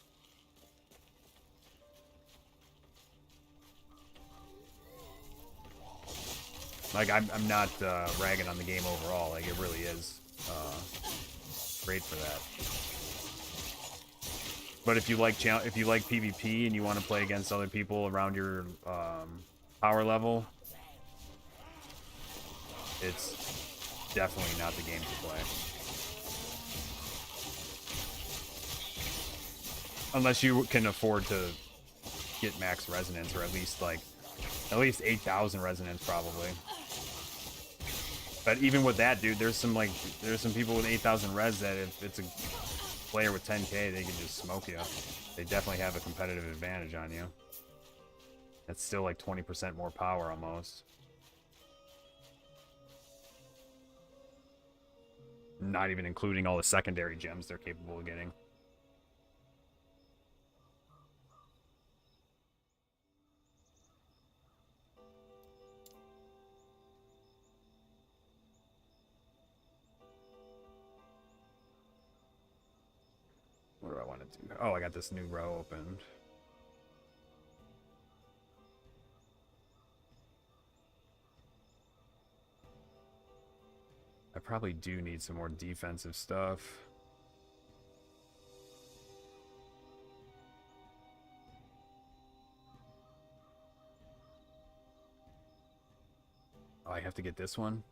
Like, I'm not ragging on the game overall. Like, it really is great for that. But if you like PvP and you want to play against other people around your power level, it's definitely not the game to play. Unless you can afford to get max resonance, or at least 8,000 resonance probably. But even with that, dude, there's some people with 8,000 res that if it's a player with 10k, they can just smoke you. They definitely have a competitive advantage on you. That's still like 20% more power almost. Not even including all the secondary gems they're capable of getting. What do I want to do? Oh, I got this new row opened. I probably do need some more defensive stuff. Oh, I have to get this one?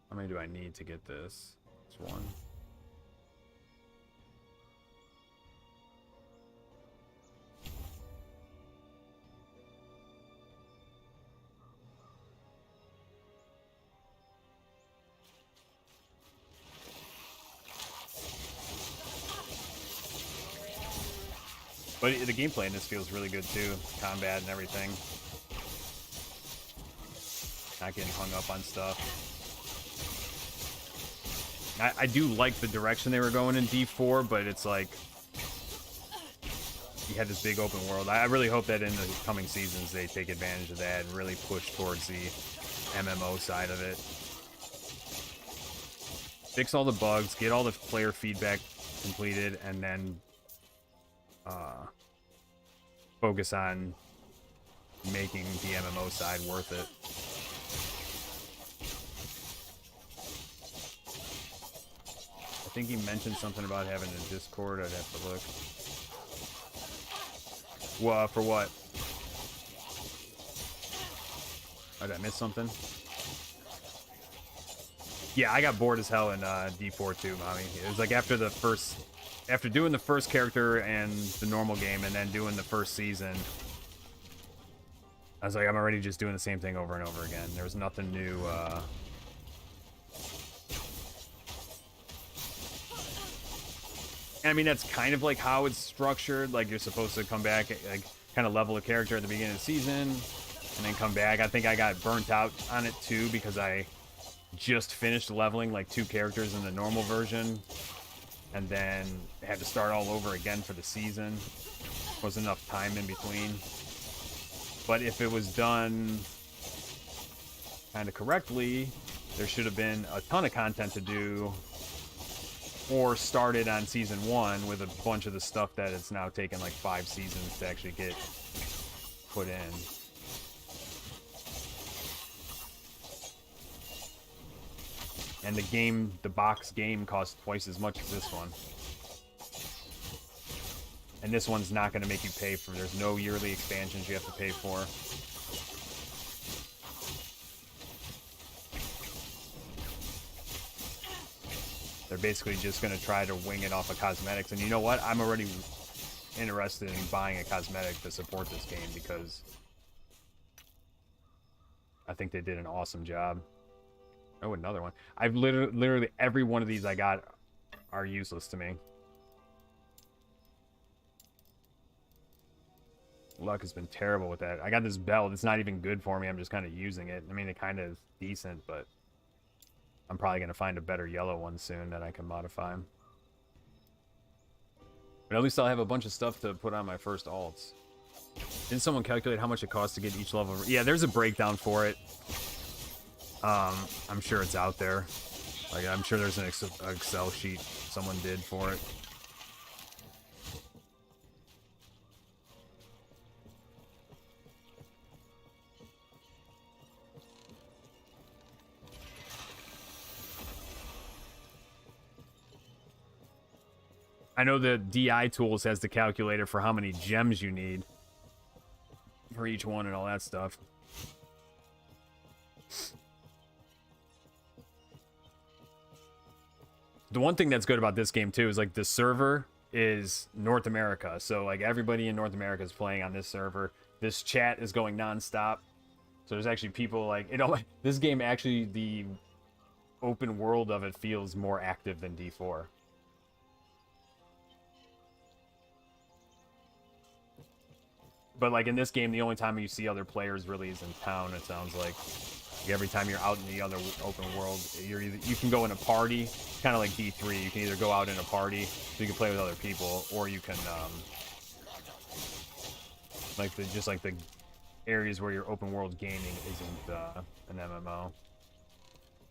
How many do I need to get this? It's one. But the gameplay in this feels really good too. Combat and everything. Not getting hung up on stuff. I do like the direction they were going in D4, but it's like you had this big open world. I really hope that in the coming seasons they take advantage of that and really push towards the MMO side of it. Fix all the bugs, get all the player feedback completed, and then focus on making the MMO side worth it. I think he mentioned something about having a Discord. I'd have to look. Well, for what? Oh, did I miss something? Yeah, I got bored as hell in D4 too, mommy. It was like after doing the first character and the normal game, and then doing the first season, I was like, I'm already just doing the same thing over and over again. There was nothing new. I mean, that's kind of like how it's structured. Like, you're supposed to come back, like, kind of level a character at the beginning of the season, and then come back. I think I got burnt out on it too, because I just finished leveling like 2 characters in the normal version, and then had to start all over again for the season. Wasn't enough time in between. But if it was done kind of correctly, there should have been a ton of content to do, or started on season 1 with a bunch of the stuff that it's now taken like 5 seasons to actually get put in. And the box game costs twice as much as this one. And this one's not going to make you pay for, there's no yearly expansions you have to pay for. They're basically just going to try to wing it off of cosmetics. And you know what? I'm already interested in buying a cosmetic to support this game, because I think they did an awesome job. Oh, another one. I've literally every one of these I got are useless to me. Luck has been terrible with that. I got this belt. It's not even good for me. I'm just kind of using it. I mean, it kind of is decent, but I'm probably going to find a better yellow one soon that I can modify. But at least I'll have a bunch of stuff to put on my first alts. Didn't someone calculate how much it costs to get each level? Yeah, there's a breakdown for it. I'm sure it's out there. Like, I'm sure there's an Excel sheet someone did for it. I know the DI tools has the calculator for how many gems you need for each one and all that stuff. The one thing that's good about this game too is like the server is North America. So like everybody in North America is playing on this server. This chat is going nonstop. So there's actually people like, you know, this game actually, the open world of it feels more active than D4. But like in this game, the only time you see other players really is in town. It sounds like every time you're out in the other open world, you can go in a party, kind of like D3. You can either go out in a party, so you can play with other people, or you can like the areas where your open world gaming isn't an MMO,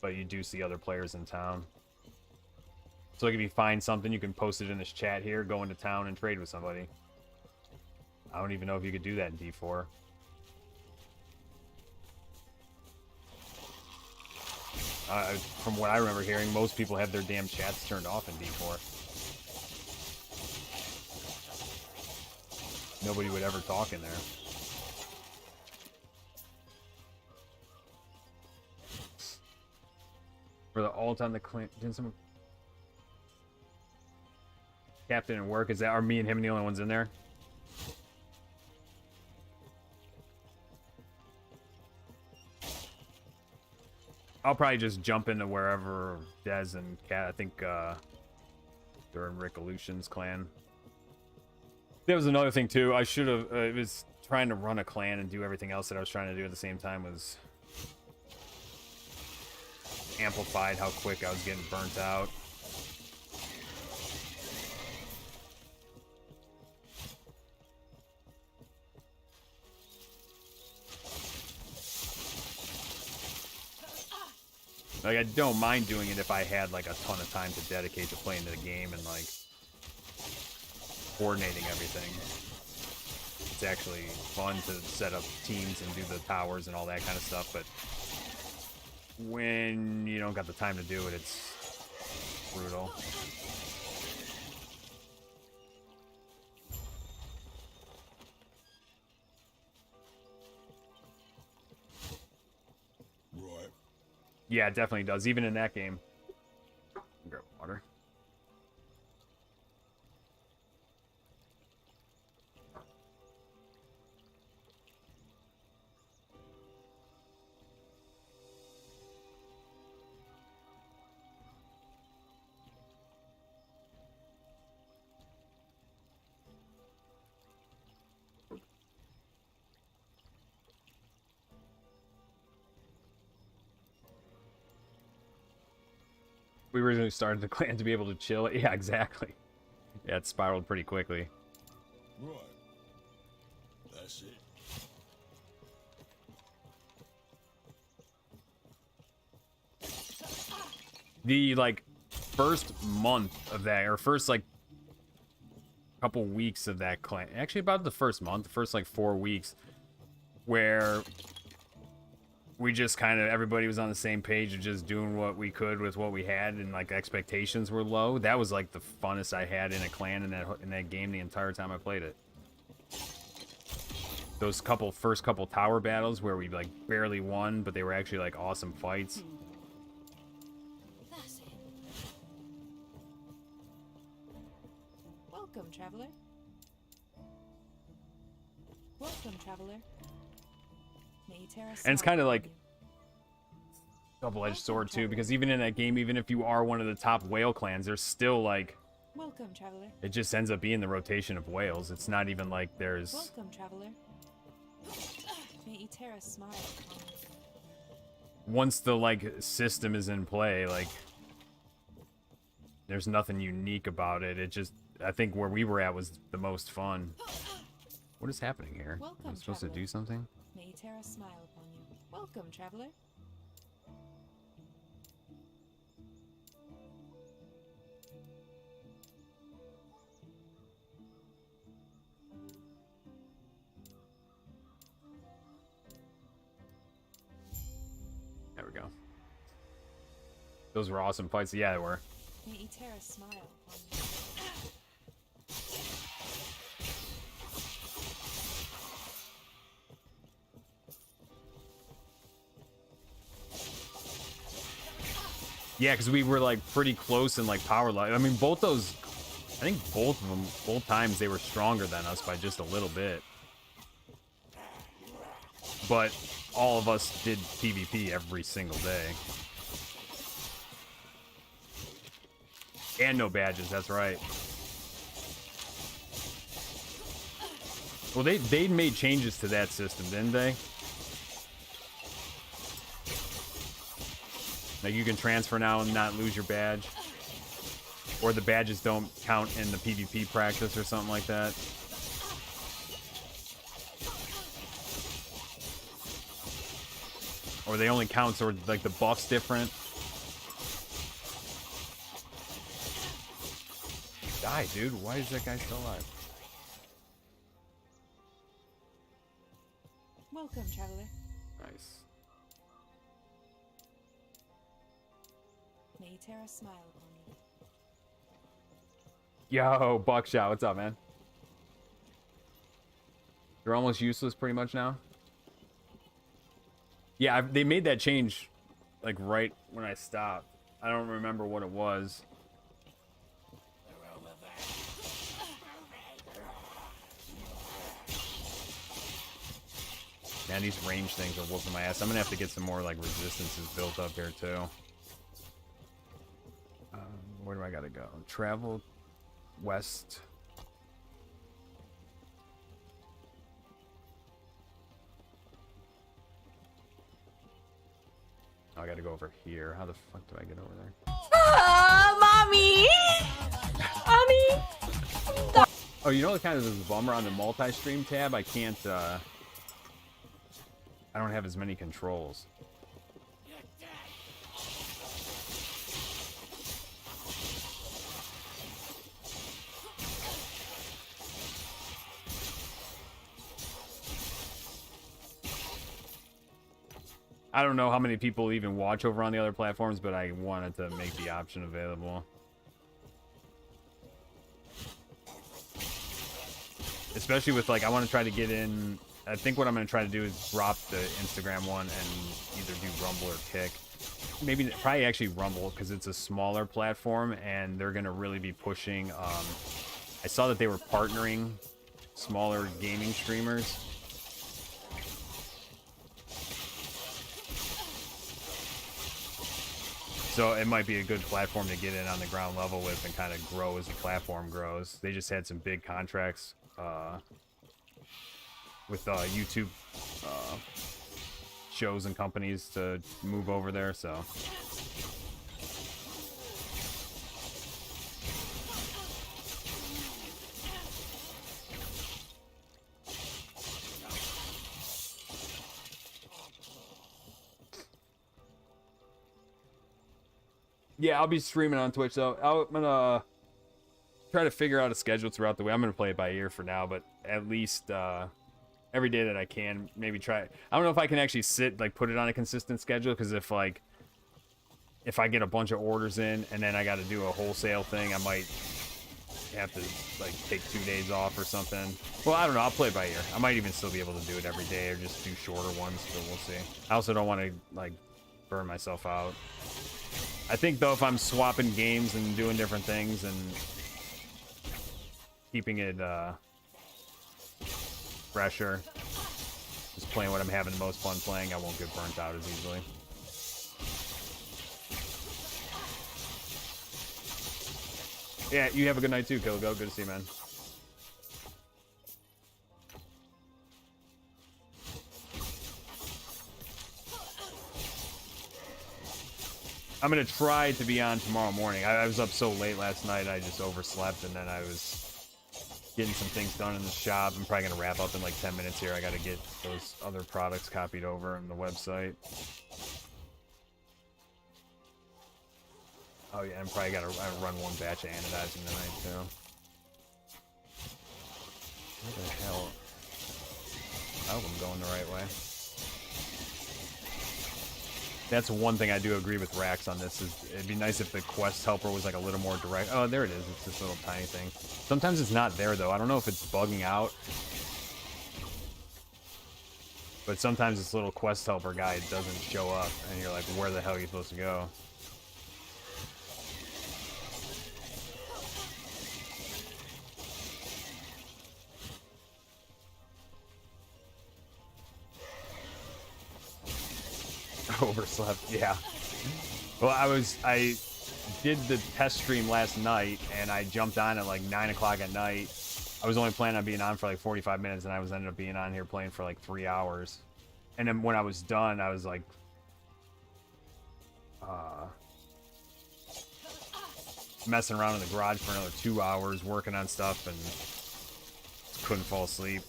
but you do see other players in town. So like if you find something, you can post it in this chat here, go into town and trade with somebody. I don't even know if you could do that in D4. From what I remember hearing, most people have their damn chats turned off in D4. Nobody would ever talk in there. For the alt on the clan, didn't someone... Captain and work, are me and him the only ones in there? I'll probably just jump into wherever Dez and Cat, I think they're in Rick Aleutian's clan. There was another thing too. I should have, it was trying to run a clan and do everything else that I was trying to do at the same time was amplified how quick I was getting burnt out. Like, I don't mind doing it if I had, like, a ton of time to dedicate to playing the game and, like, coordinating everything. It's actually fun to set up teams and do the towers and all that kind of stuff, but when you don't got the time to do it, it's brutal. Yeah, it definitely does, even in that game. Grab water. We originally started the clan to be able to chill. Yeah, exactly. Yeah, it spiraled pretty quickly. Right. That's it. The, like, first month of that, or first, like, couple weeks of that clan, actually about the first month, the first, like, 4 weeks, where we just kind of, everybody was on the same page of just doing what we could with what we had, and, like, expectations were low. That was, like, the funnest I had in a clan in that game the entire time I played it. Those first couple tower battles where we, like, barely won, but they were actually, like, awesome fights. That's it. Welcome, traveler. Welcome, traveler. And it's kind of like double-edged sword too, because even in that game, even if you are one of the top whale clans, there's still like, welcome, traveler. it just ends up being the rotation of whales. It's not even like there's Welcome, traveler. May Eterra smile upon you. Once the like system is in play, like there's nothing unique about it. It just, I think where we were at was the most fun. What is happening here? Welcome, Am I supposed to traveler. do something? May Terra smile upon you. Welcome, traveler. There we go. Those were awesome fights. Yeah, they were. May Terra smile upon you. Yeah, because we were like pretty close in like power level. I mean, both those, I think both of them, both times they were stronger than us by just a little bit. But all of us did PvP every single day. And no badges, that's right. Well, they made changes to that system, didn't they? Like you can transfer now and not lose your badge. Or the badges don't count in the PvP practice or something like that. Or they only count, or like the buff's different. Die, dude. Why is that guy still alive? Welcome, traveler. Nice. May Terra smile upon you. Yo, Buckshot, what's up, man? You're almost useless pretty much now? Yeah, they made that change, like, right when I stopped. I don't remember what it was. Man, these range things are whooping my ass. I'm gonna have to get some more, like, resistances built up here, too. Where do I gotta go? Travel west. Oh, I gotta go over here. How the fuck do I get over there? Mommy! Mommy! Oh, you know what kind of is a bummer on the multi-stream tab? I can't, I don't have as many controls. I don't know how many people even watch over on the other platforms, but I wanted to make the option available. Especially with, like, I want to try to get in... I think what I'm going to try to do is drop the Instagram one and either do Rumble or Kick. Maybe, probably actually Rumble, because it's a smaller platform, and they're going to really be pushing... I saw that they were partnering smaller gaming streamers. So it might be a good platform to get in on the ground level with and kind of grow as the platform grows. They just had some big contracts with YouTube shows and companies to move over there, so... Yeah, I'll be streaming on Twitch, though. I'm gonna try to figure out a schedule throughout the week. I'm gonna play it by ear for now, but at least every day that I can, maybe try. I don't know if I can actually sit, like, put it on a consistent schedule, because if I get a bunch of orders in and then I got to do a wholesale thing, I might have to, like, take 2 days off or something. Well, I don't know. I'll play it by ear. I might even still be able to do it every day or just do shorter ones, but we'll see. I also don't want to, like, burn myself out. I think, though, if I'm swapping games and doing different things and keeping it fresher, just playing what I'm having the most fun playing, I won't get burnt out as easily. Yeah, you have a good night too, Kilgo. Good to see you, man. I'm gonna try to be on tomorrow morning. I was up so late last night, I just overslept, and then I was getting some things done in the shop. I'm probably gonna wrap up in like 10 minutes here. I gotta get those other products copied over on the website. Oh yeah, I'm probably gotta run one batch of anodizing tonight too. Where the hell? I hope I'm going the right way. That's one thing I do agree with Rax on this, is it'd be nice if the quest helper was like a little more direct. Oh, there it is. It's this little tiny thing. Sometimes it's not there though. I don't know if it's bugging out. But sometimes this little quest helper guide doesn't show up and you're like, where the hell are you supposed to go? Overslept, yeah. Well, I did the test stream last night, and I jumped on at like 9 o'clock at night. I was only planning on being on for like 45 minutes, and I was ended up being on here playing for like 3 hours. And then when I was done, I was like, messing around in the garage for another 2 hours, working on stuff, and couldn't fall asleep.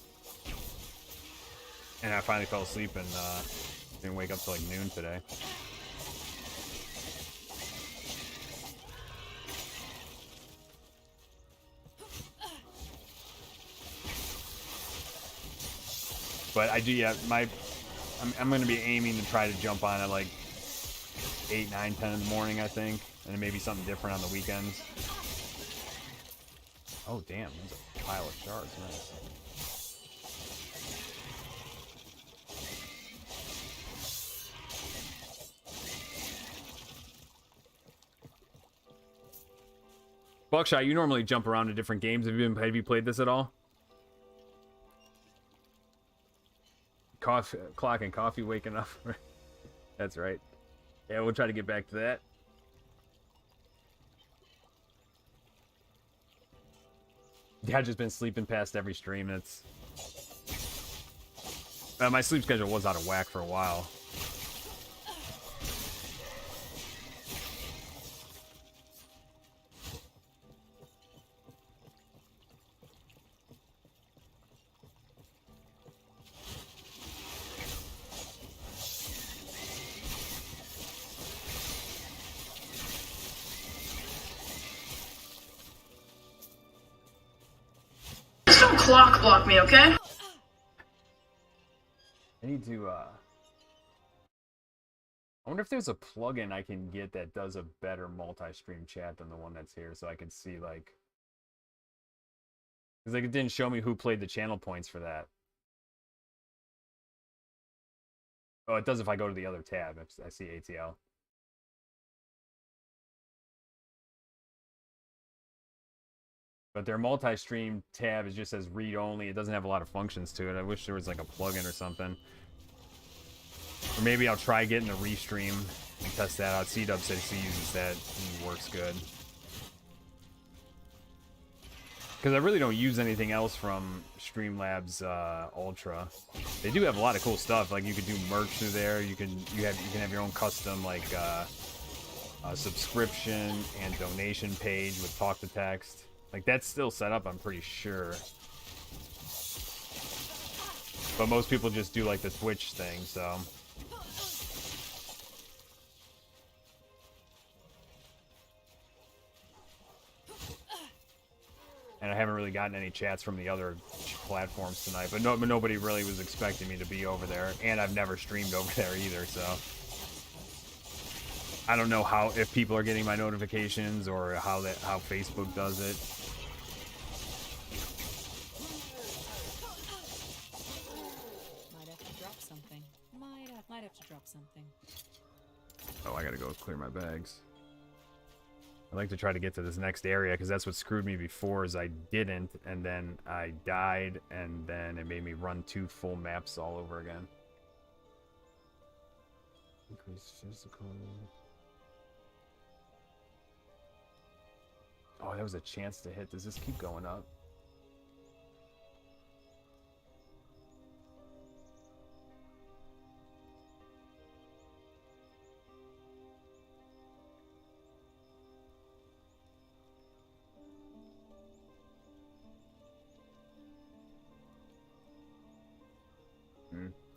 And I finally fell asleep and didn't wake up till like noon today. But I do, yeah, I'm going to be aiming to try to jump on at like 8, 9, 10 in the morning, I think. And then maybe something different on the weekends. Oh, damn, there's a pile of shards. Nice. Buckshot, you normally jump around to different games. Have you played this at all? Coffee, clock and coffee waking up. That's right. Yeah, we'll try to get back to that. Yeah, I've just been sleeping past every stream. It's my sleep schedule was out of whack for a while. Don't clock block me, okay? I need to, I wonder if there's a plugin I can get that does a better multi-stream chat than the one that's here, so I can see, like... Because, like, it didn't show me who played the channel points for that. Oh, it does if I go to the other tab. I see ATL. But their multi-stream tab, it just says read-only. It doesn't have a lot of functions to it. I wish there was like a plugin or something. Or maybe I'll try getting a restream and test that out. C-Dub says he uses that and works good. Because I really don't use anything else from Streamlabs Ultra. They do have a lot of cool stuff. Like you could do merch through there. You can have your own custom like subscription and donation page with talk to text. Like, that's still set up, I'm pretty sure. But most people just do, like, the Twitch thing, so... And I haven't really gotten any chats from the other platforms tonight. But nobody really was expecting me to be over there. And I've never streamed over there either, so... I don't know if people are getting my notifications or how Facebook does it. Might have to drop something. Oh, I gotta go clear my bags. I'd like to try to get to this next area because that's what screwed me before is I didn't and then I died and then it made me run 2 full maps all over again. Increase physical. Oh, that was a chance to hit. Does this keep going up?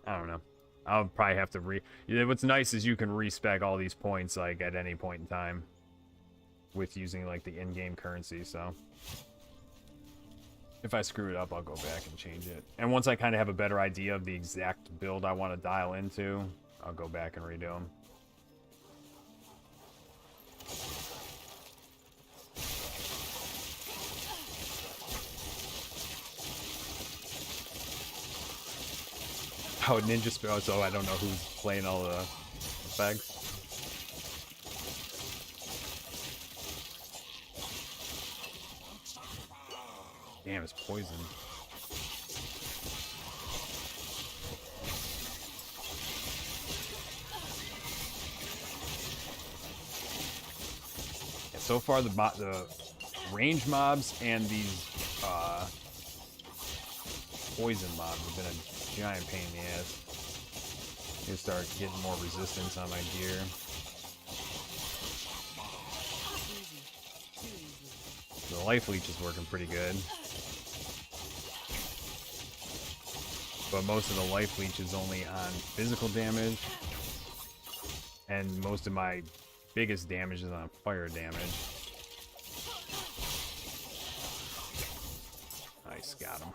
I don't know. I'll probably have to what's nice is you can respec all these points like at any point in time with using like the in-game currency, so if I screw it up, I'll go back and change it. And once I kind of have a better idea of the exact build I want to dial into, I'll go back and redo them. Oh, Ninja Spell, so I don't know who's playing all the effects. Damn, it's poison. Yeah, so far, the range mobs and these poison mobs have been a giant pain in the ass. You start getting more resistance on my gear. The life leech is working pretty good. But most of the life leech is only on physical damage. And most of my biggest damage is on fire damage. Nice, got him.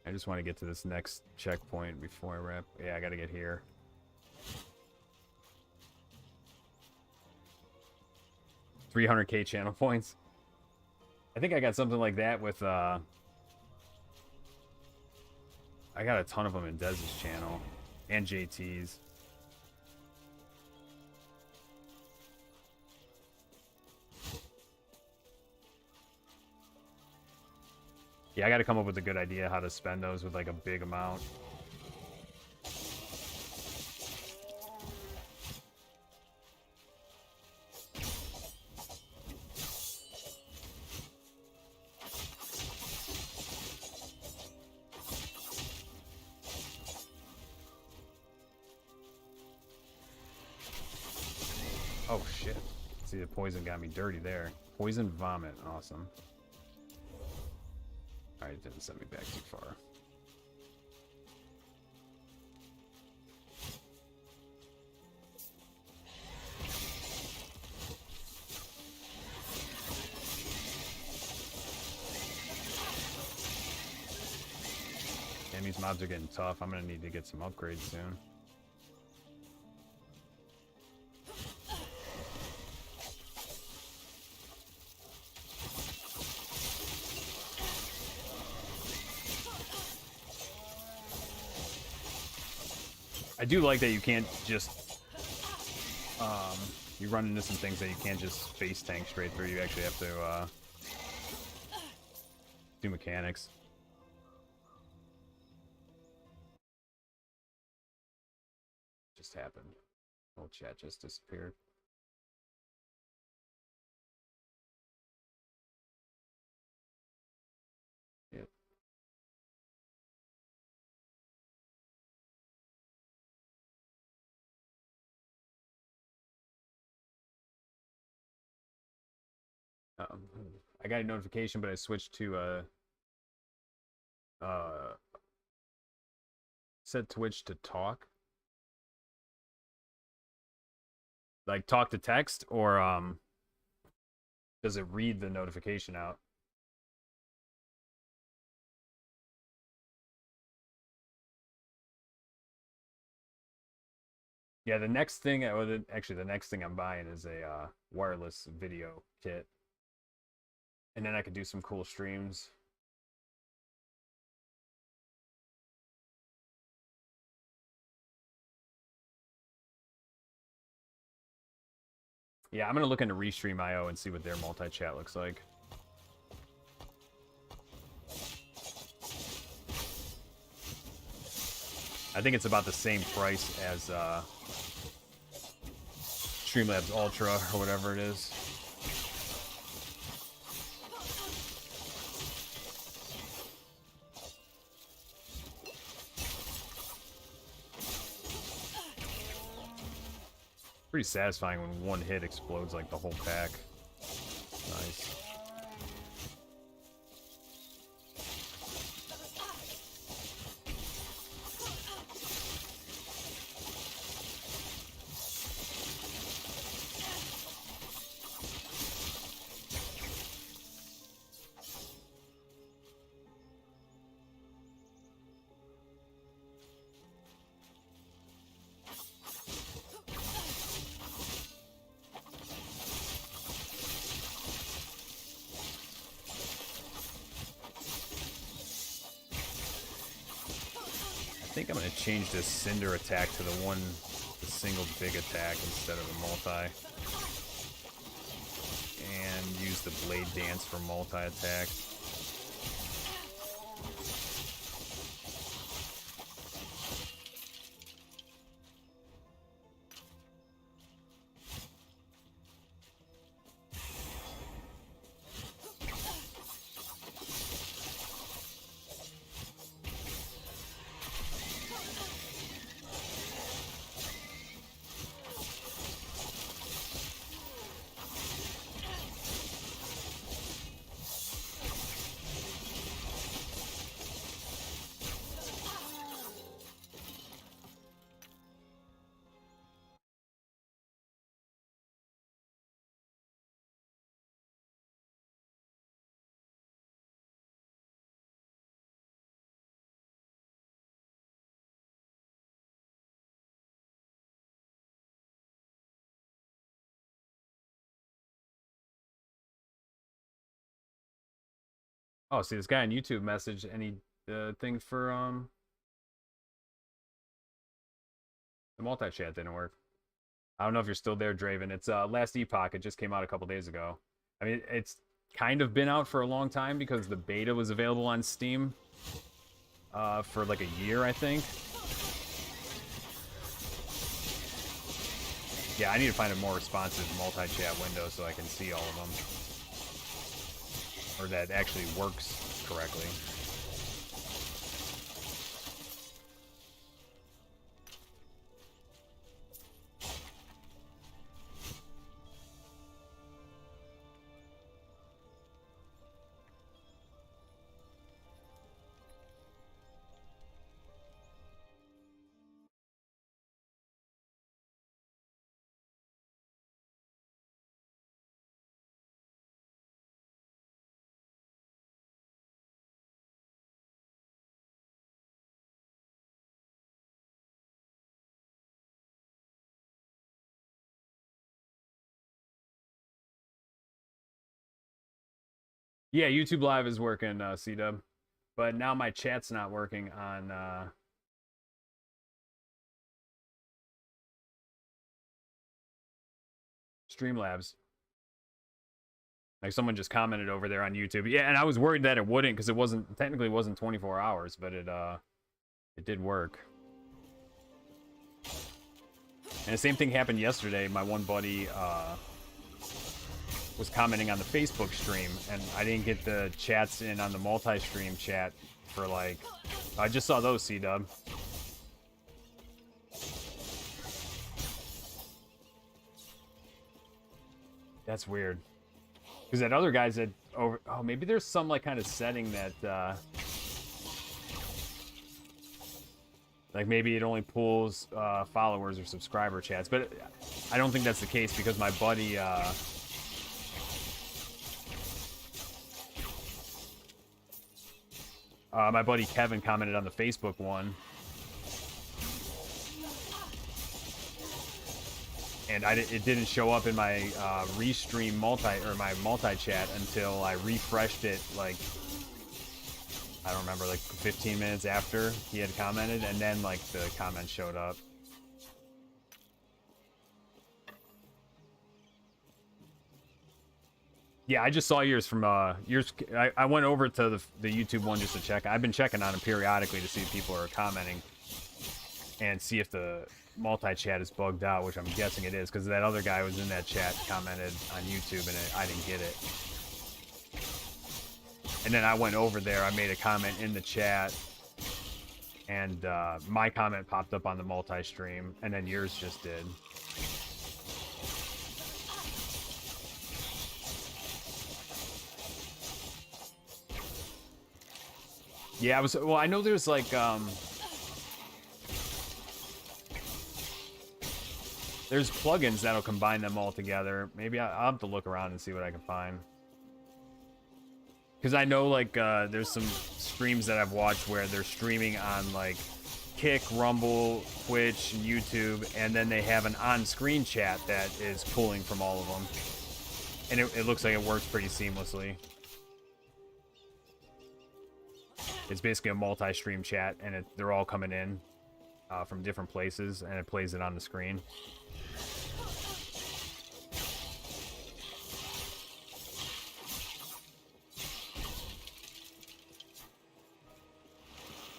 I just want to get to this next checkpoint before I wrap. Yeah, I gotta get here. $300K channel points. I think I got something like that with, I got a ton of them in Dez's channel. And JT's. Yeah, I gotta come up with a good idea how to spend those with like a big amount. Oh shit. See, the poison got me dirty there. Poison vomit, awesome. Alright, it didn't send me back too far. Damn, these mobs are getting tough. I'm gonna need to get some upgrades soon. I do like that you can't just, you run into some things that you can't just face tank straight through. You actually have to, do mechanics. Just happened. Old chat just disappeared. Yep. I got a notification, but I switched to set Twitch to talk. Like talk to text, or does it read the notification out? Yeah, the next thing, actually the next thing I'm buying is a wireless video kit. And then I could do some cool streams. Yeah, I'm gonna look into Restream.io and see what their multi-chat looks like. I think it's about the same price as Streamlabs Ultra or whatever it is. Pretty satisfying when one hit explodes like the whole pack. Nice. I think I'm going to change this Cinder attack to the single big attack instead of the multi. And use the Blade Dance for multi-attack. Oh, see, this guy on YouTube messaged any thing for the multi-chat didn't work. I don't know if you're still there, Draven. It's Last Epoch. It just came out a couple days ago. I mean, it's kind of been out for a long time because the beta was available on Steam for like a year, I think. Yeah, I need to find a more responsive multi-chat window so I can see all of them. Or that actually works correctly. Yeah, YouTube Live is working, C-Dub. But now my chat's not working on Streamlabs. Like someone just commented over there on YouTube. Yeah, and I was worried that it wouldn't because it wasn't 24 hours, but it did work. And the same thing happened yesterday. My one buddy was commenting on the Facebook stream, and I didn't get the chats in on the multi-stream chat for like... I just saw those, C-Dub. That's weird. Because that other guy said over... Oh, maybe there's some like kind of setting that... like maybe it only pulls followers or subscriber chats, but I don't think that's the case because my buddy... my buddy Kevin commented on the Facebook one. And it didn't show up in my restream my multi-chat until I refreshed it, like, I don't remember, like 15 minutes after he had commented, and then like the comment showed up. Yeah, I just saw yours from yours. I went over to the YouTube one just to check. I've been checking on it periodically to see if people are commenting and see if the multi-chat is bugged out, which I'm guessing it is because that other guy was in that chat commented on YouTube and I didn't get it. And then I went over there. I made a comment in the chat, and my comment popped up on the multi-stream, and then yours just did. Yeah, well, I know there's like there's plugins that'll combine them all together. Maybe I'll have to look around and see what I can find. Because I know like there's some streams that I've watched where they're streaming on like Kick, Rumble, Twitch, and YouTube, and then they have an on-screen chat that is pulling from all of them. And it looks like it works pretty seamlessly. It's basically a multi-stream chat, and they're all coming in from different places, and it plays it on the screen.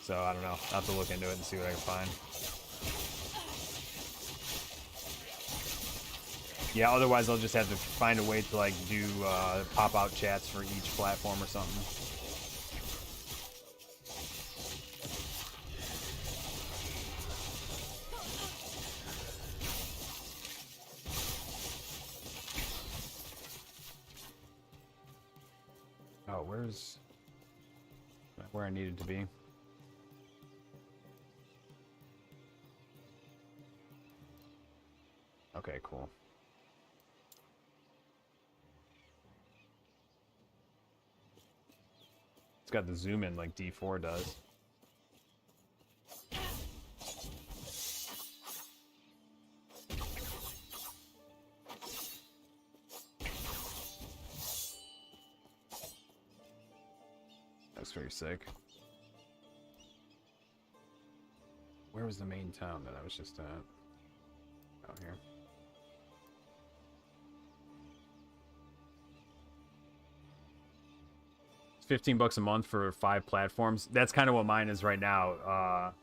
So, I don't know. I'll have to look into it and see what I can find. Yeah, otherwise I'll just have to find a way to, like, do pop-out chats for each platform or something. Oh, where's... where I needed to be. Okay, cool. It's got the zoom in like D4 does. That's very sick. Where was the main town that I was just at? Out here. $15 a month for 5 platforms. That's kind of what mine is right now.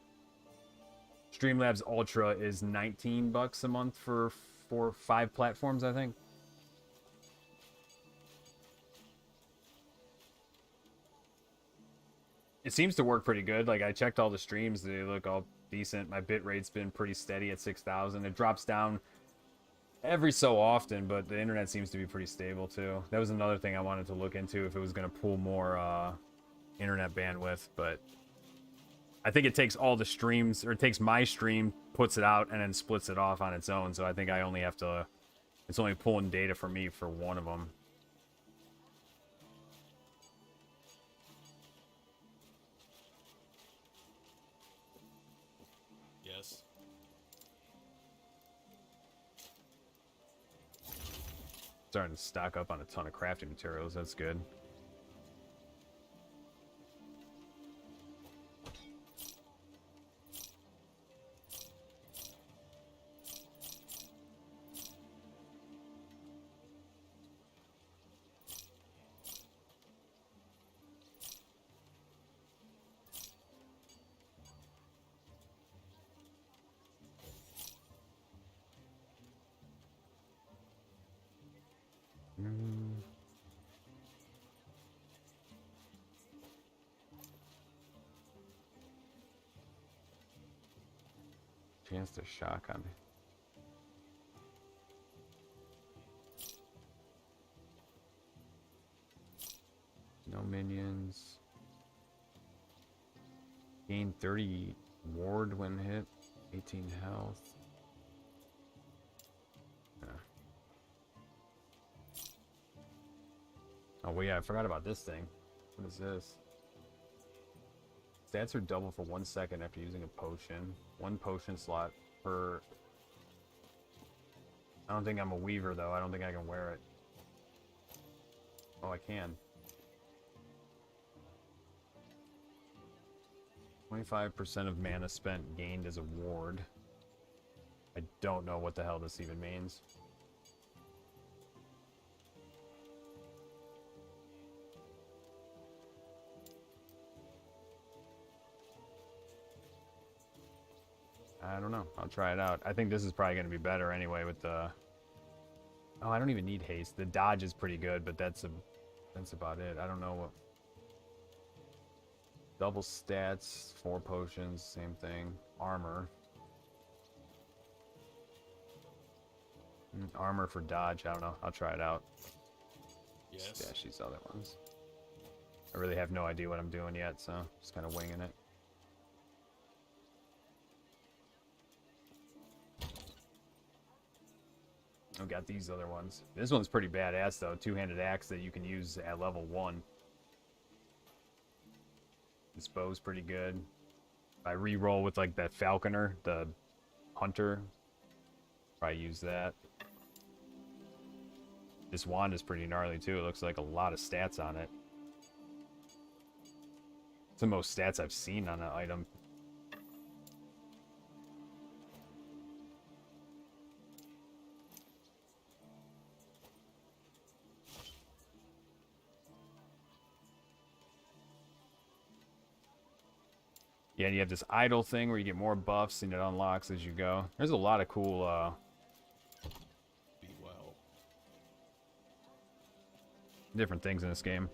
Streamlabs Ultra is $19 a month for 5 platforms, I think. It seems to work pretty good. Like, I checked all the streams. They look all decent. My bit rate's been pretty steady at 6,000. It drops down every so often, but the internet seems to be pretty stable too. That was another thing I wanted to look into, if it was going to pull more internet bandwidth, but I think it takes all the streams, or it takes my stream, puts it out, and then splits it off on its own. So I think I only have to, it's only pulling data for me for one of them. Yes. Starting to stock up on a ton of crafting materials. That's good. Chance to shock on me. No minions. Gain 30 ward when hit. 18 health. Yeah. Oh, well, yeah, I forgot about this thing. What is this? Stats are double for 1 second after using a potion. 1 potion slot per... I don't think I'm a weaver, though. I don't think I can wear it. Oh, I can. 25% of mana spent gained as a ward. I don't know what the hell this even means. I don't know. I'll try it out. I think this is probably going to be better anyway with the... Oh, I don't even need haste. The dodge is pretty good, but that's about it. I don't know what... Double stats, 4 potions, same thing. Armor. Armor for dodge, I don't know. I'll try it out. Yes. Yeah, she's other ones. I really have no idea what I'm doing yet, so just kind of winging it. I've got these other ones. This one's pretty badass, though. Two-handed axe that you can use at level 1. This bow's pretty good. I re-roll with, like, that falconer, the hunter. Probably use that. This wand is pretty gnarly, too. It looks like a lot of stats on it. It's the most stats I've seen on an item. Yeah, and you have this idle thing where you get more buffs and it unlocks as you go. There's a lot of cool Be well. different things in this game.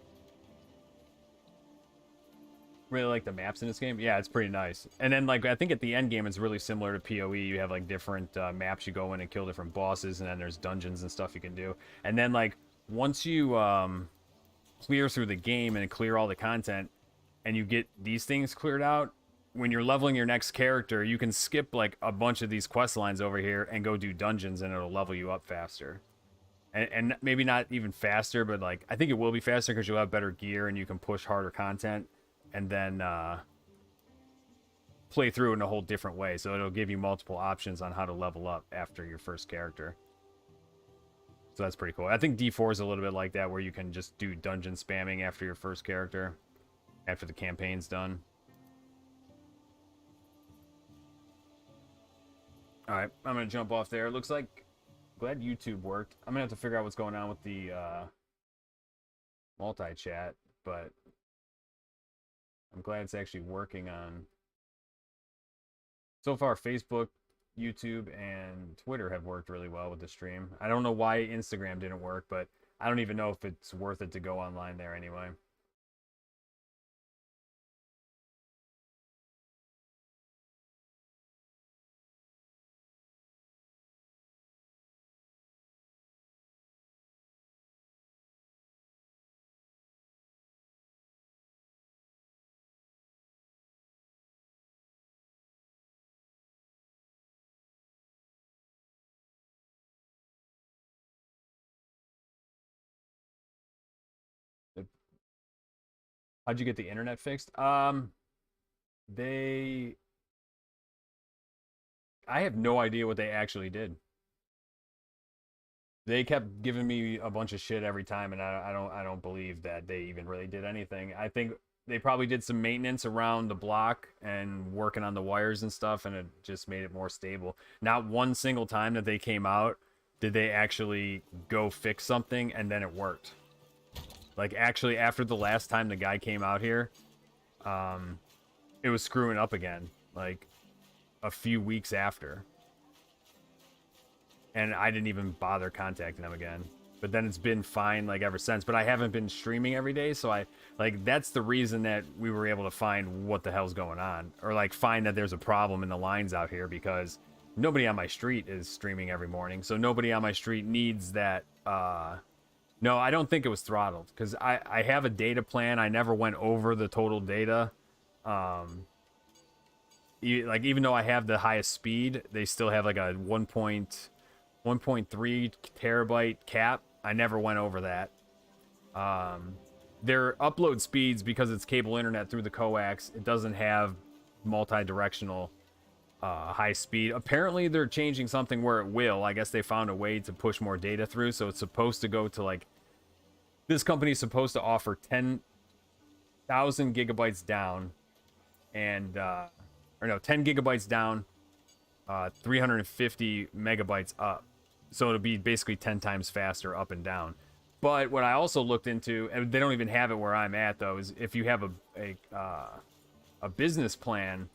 Really like the maps in this game. Yeah, it's pretty nice. And then, like, I think at the end game it's really similar to PoE. You have, like, different maps you go in and kill different bosses, and then there's dungeons and stuff you can do. And then, like, once you clear through the game and clear all the content, and you get these things cleared out, when you're leveling your next character, you can skip, like, a bunch of these quest lines over here and go do dungeons, and it'll level you up faster. And maybe not even faster, but, like, I think it will be faster because you'll have better gear and you can push harder content. And then play through in a whole different way. So it'll give you multiple options on how to level up after your first character. So that's pretty cool. I think D4 is a little bit like that, where you can just do dungeon spamming after your first character, after the campaign's done. Alright, I'm going to jump off there. It looks like, glad YouTube worked. I'm going to have to figure out what's going on with the multi-chat, but I'm glad it's actually working on. So far, Facebook, YouTube, and Twitter have worked really well with the stream. I don't know why Instagram didn't work, but I don't even know if it's worth it to go online there anyway. How'd you get the internet fixed? I have no idea what they actually did. They kept giving me a bunch of shit every time, and I don't believe that they even really did anything. I think they probably did some maintenance around the block and working on the wires and stuff, and it just made it more stable. Not one single time that they came out did they actually go fix something and then it worked. Like, actually, after the last time the guy came out here, it was screwing up again, like, a few weeks after. And I didn't even bother contacting them again. But then it's been fine, like, ever since. But I haven't been streaming every day, so that's the reason that we were able to find what the hell's going on. Or, like, find that there's a problem in the lines out here, because nobody on my street is streaming every morning. So nobody on my street needs that, No, I don't think it was throttled, because I have a data plan. I never went over the total data. Even though I have the highest speed, they still have like a 1.3 terabyte cap. I never went over that. Their upload speeds, because it's cable internet through the coax, it doesn't have multi-directional high speed. Apparently they're changing something where it will. I guess they found a way to push more data through, so it's supposed to go to, like, this company is supposed to offer 10,000 gigabytes down and 10 gigabytes down, 350 megabytes up, so it'll be basically 10 times faster up and down. But what I also looked into, and they don't even have it where I'm at, though, is if you have a business plan,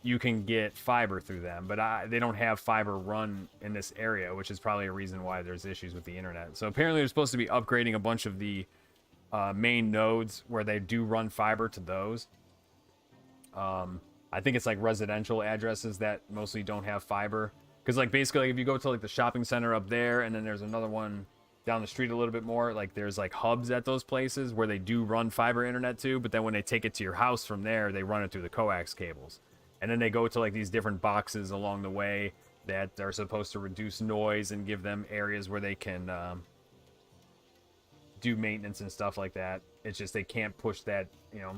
you can get fiber through them, but they don't have fiber run in this area, which is probably a reason why there's issues with the internet. So apparently they're supposed to be upgrading a bunch of the main nodes where they do run fiber to those. I think it's like residential addresses that mostly don't have fiber, because, like, basically if you go to, like, the shopping center up there, and then there's another one down the street a little bit more, like there's like hubs at those places where they do run fiber internet too, but then when they take it to your house from there, they run it through the coax cables. And then they go to like these different boxes along the way that are supposed to reduce noise and give them areas where they can do maintenance and stuff like that. It's just they can't push that, you know,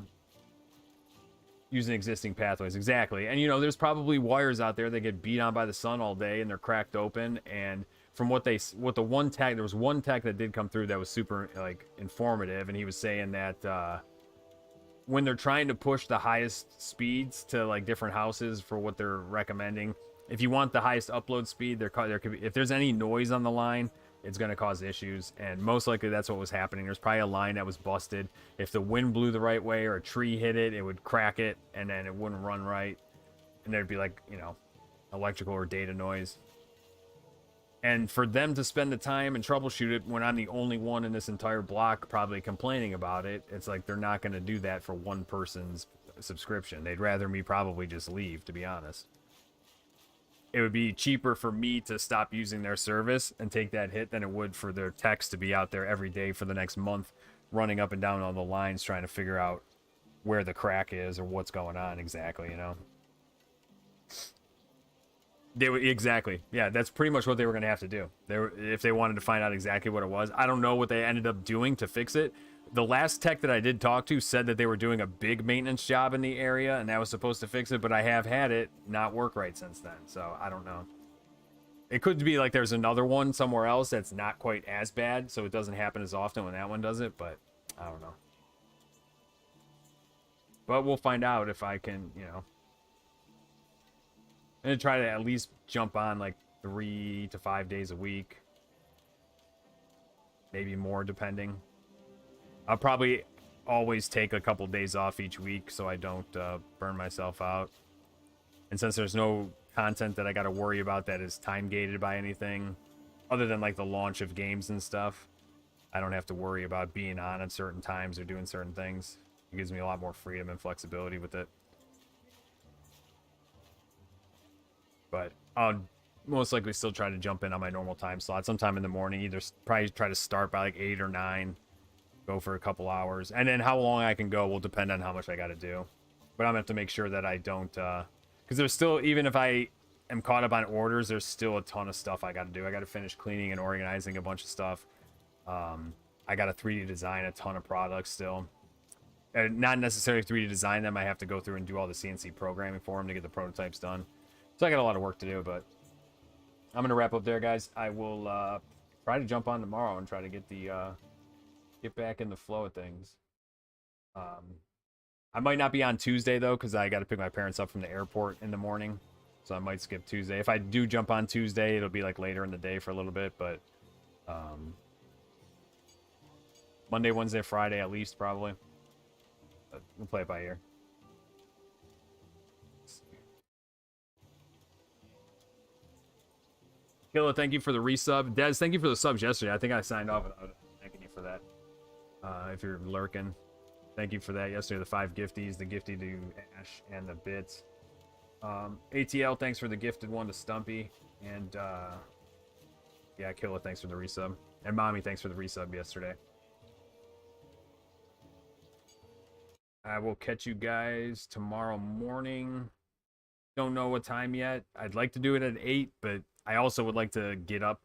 using existing pathways. Exactly. And, you know, there's probably wires out there that get beat on by the sun all day and they're cracked open. And from what the one tech, there was one tech that did come through that was super, like, informative. And he was saying that when they're trying to push the highest speeds to, like, different houses for what they're recommending, if you want the highest upload speed, there could be, if there's any noise on the line, it's going to cause issues, and most likely that's what was happening. There's probably a line that was busted. If the wind blew the right way or a tree hit it, it would crack it, and then it wouldn't run right, and there'd be, like, you know, electrical or data noise. And for them to spend the time and troubleshoot it when I'm the only one in this entire block probably complaining about it, it's like they're not going to do that for one person's subscription. They'd rather me probably just leave, to be honest. It would be cheaper for me to stop using their service and take that hit than it would for their techs to be out there every day for the next month running up and down all the lines trying to figure out where the crack is or what's going on exactly, you know. Exactly. Yeah, that's pretty much what they were going to have to do. If they wanted to find out exactly what it was. I don't know what they ended up doing to fix it. The last tech that I did talk to said that they were doing a big maintenance job in the area, and that was supposed to fix it, but I have had it not work right since then, so I don't know. It could be like there's another one somewhere else that's not quite as bad, so it doesn't happen as often when that one does it, but I don't know. But we'll find out if I can, you know. I'm going to try to at least jump on like 3 to 5 days a week. Maybe more, depending. I'll probably always take a couple days off each week so I don't burn myself out. And since there's no content that I got to worry about that is time gated by anything, other than like the launch of games and stuff, I don't have to worry about being on at certain times or doing certain things. It gives me a lot more freedom and flexibility with it. But I'll most likely still try to jump in on my normal time slot sometime in the morning. Either probably try to start by like 8 or 9. Go for a couple hours, and then how long I can go will depend on how much I got to do. But I'm gonna have to make sure that I don't because there's still, even if I am caught up on orders, there's still a ton of stuff I got to do. I got to finish cleaning and organizing a bunch of stuff. I got to 3D design a ton of products still, not necessarily 3D design them. I have to go through and do all the CNC programming for them to get the prototypes done, so I got a lot of work to do. But I'm gonna wrap up there, guys. I will try to jump on tomorrow and try to get back in the flow of things. I might not be on Tuesday though, because I got to pick my parents up from the airport in the morning, so I might skip Tuesday. If I do jump on Tuesday, it'll be like later in the day for a little bit, but Monday, Wednesday, Friday at least probably. But we'll play it by ear. Killa, thank you for the resub. Dez, thank you for the subs yesterday. I think I signed off without thanking you for that. If you're lurking, thank you for that yesterday. The 5 gifties, the gifty to Ash, and the bits. ATL, thanks for the gifted one to Stumpy, and yeah, Killa, thanks for the resub, and Mommy, thanks for the resub yesterday. I will catch you guys tomorrow morning. Don't know what time yet. I'd like to do it at 8, but I also would like to get up.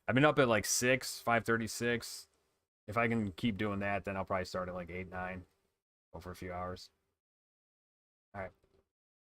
I've been up at like 5:36. If I can keep doing that, then I'll probably start at like 8, 9. Go for a few hours. All right.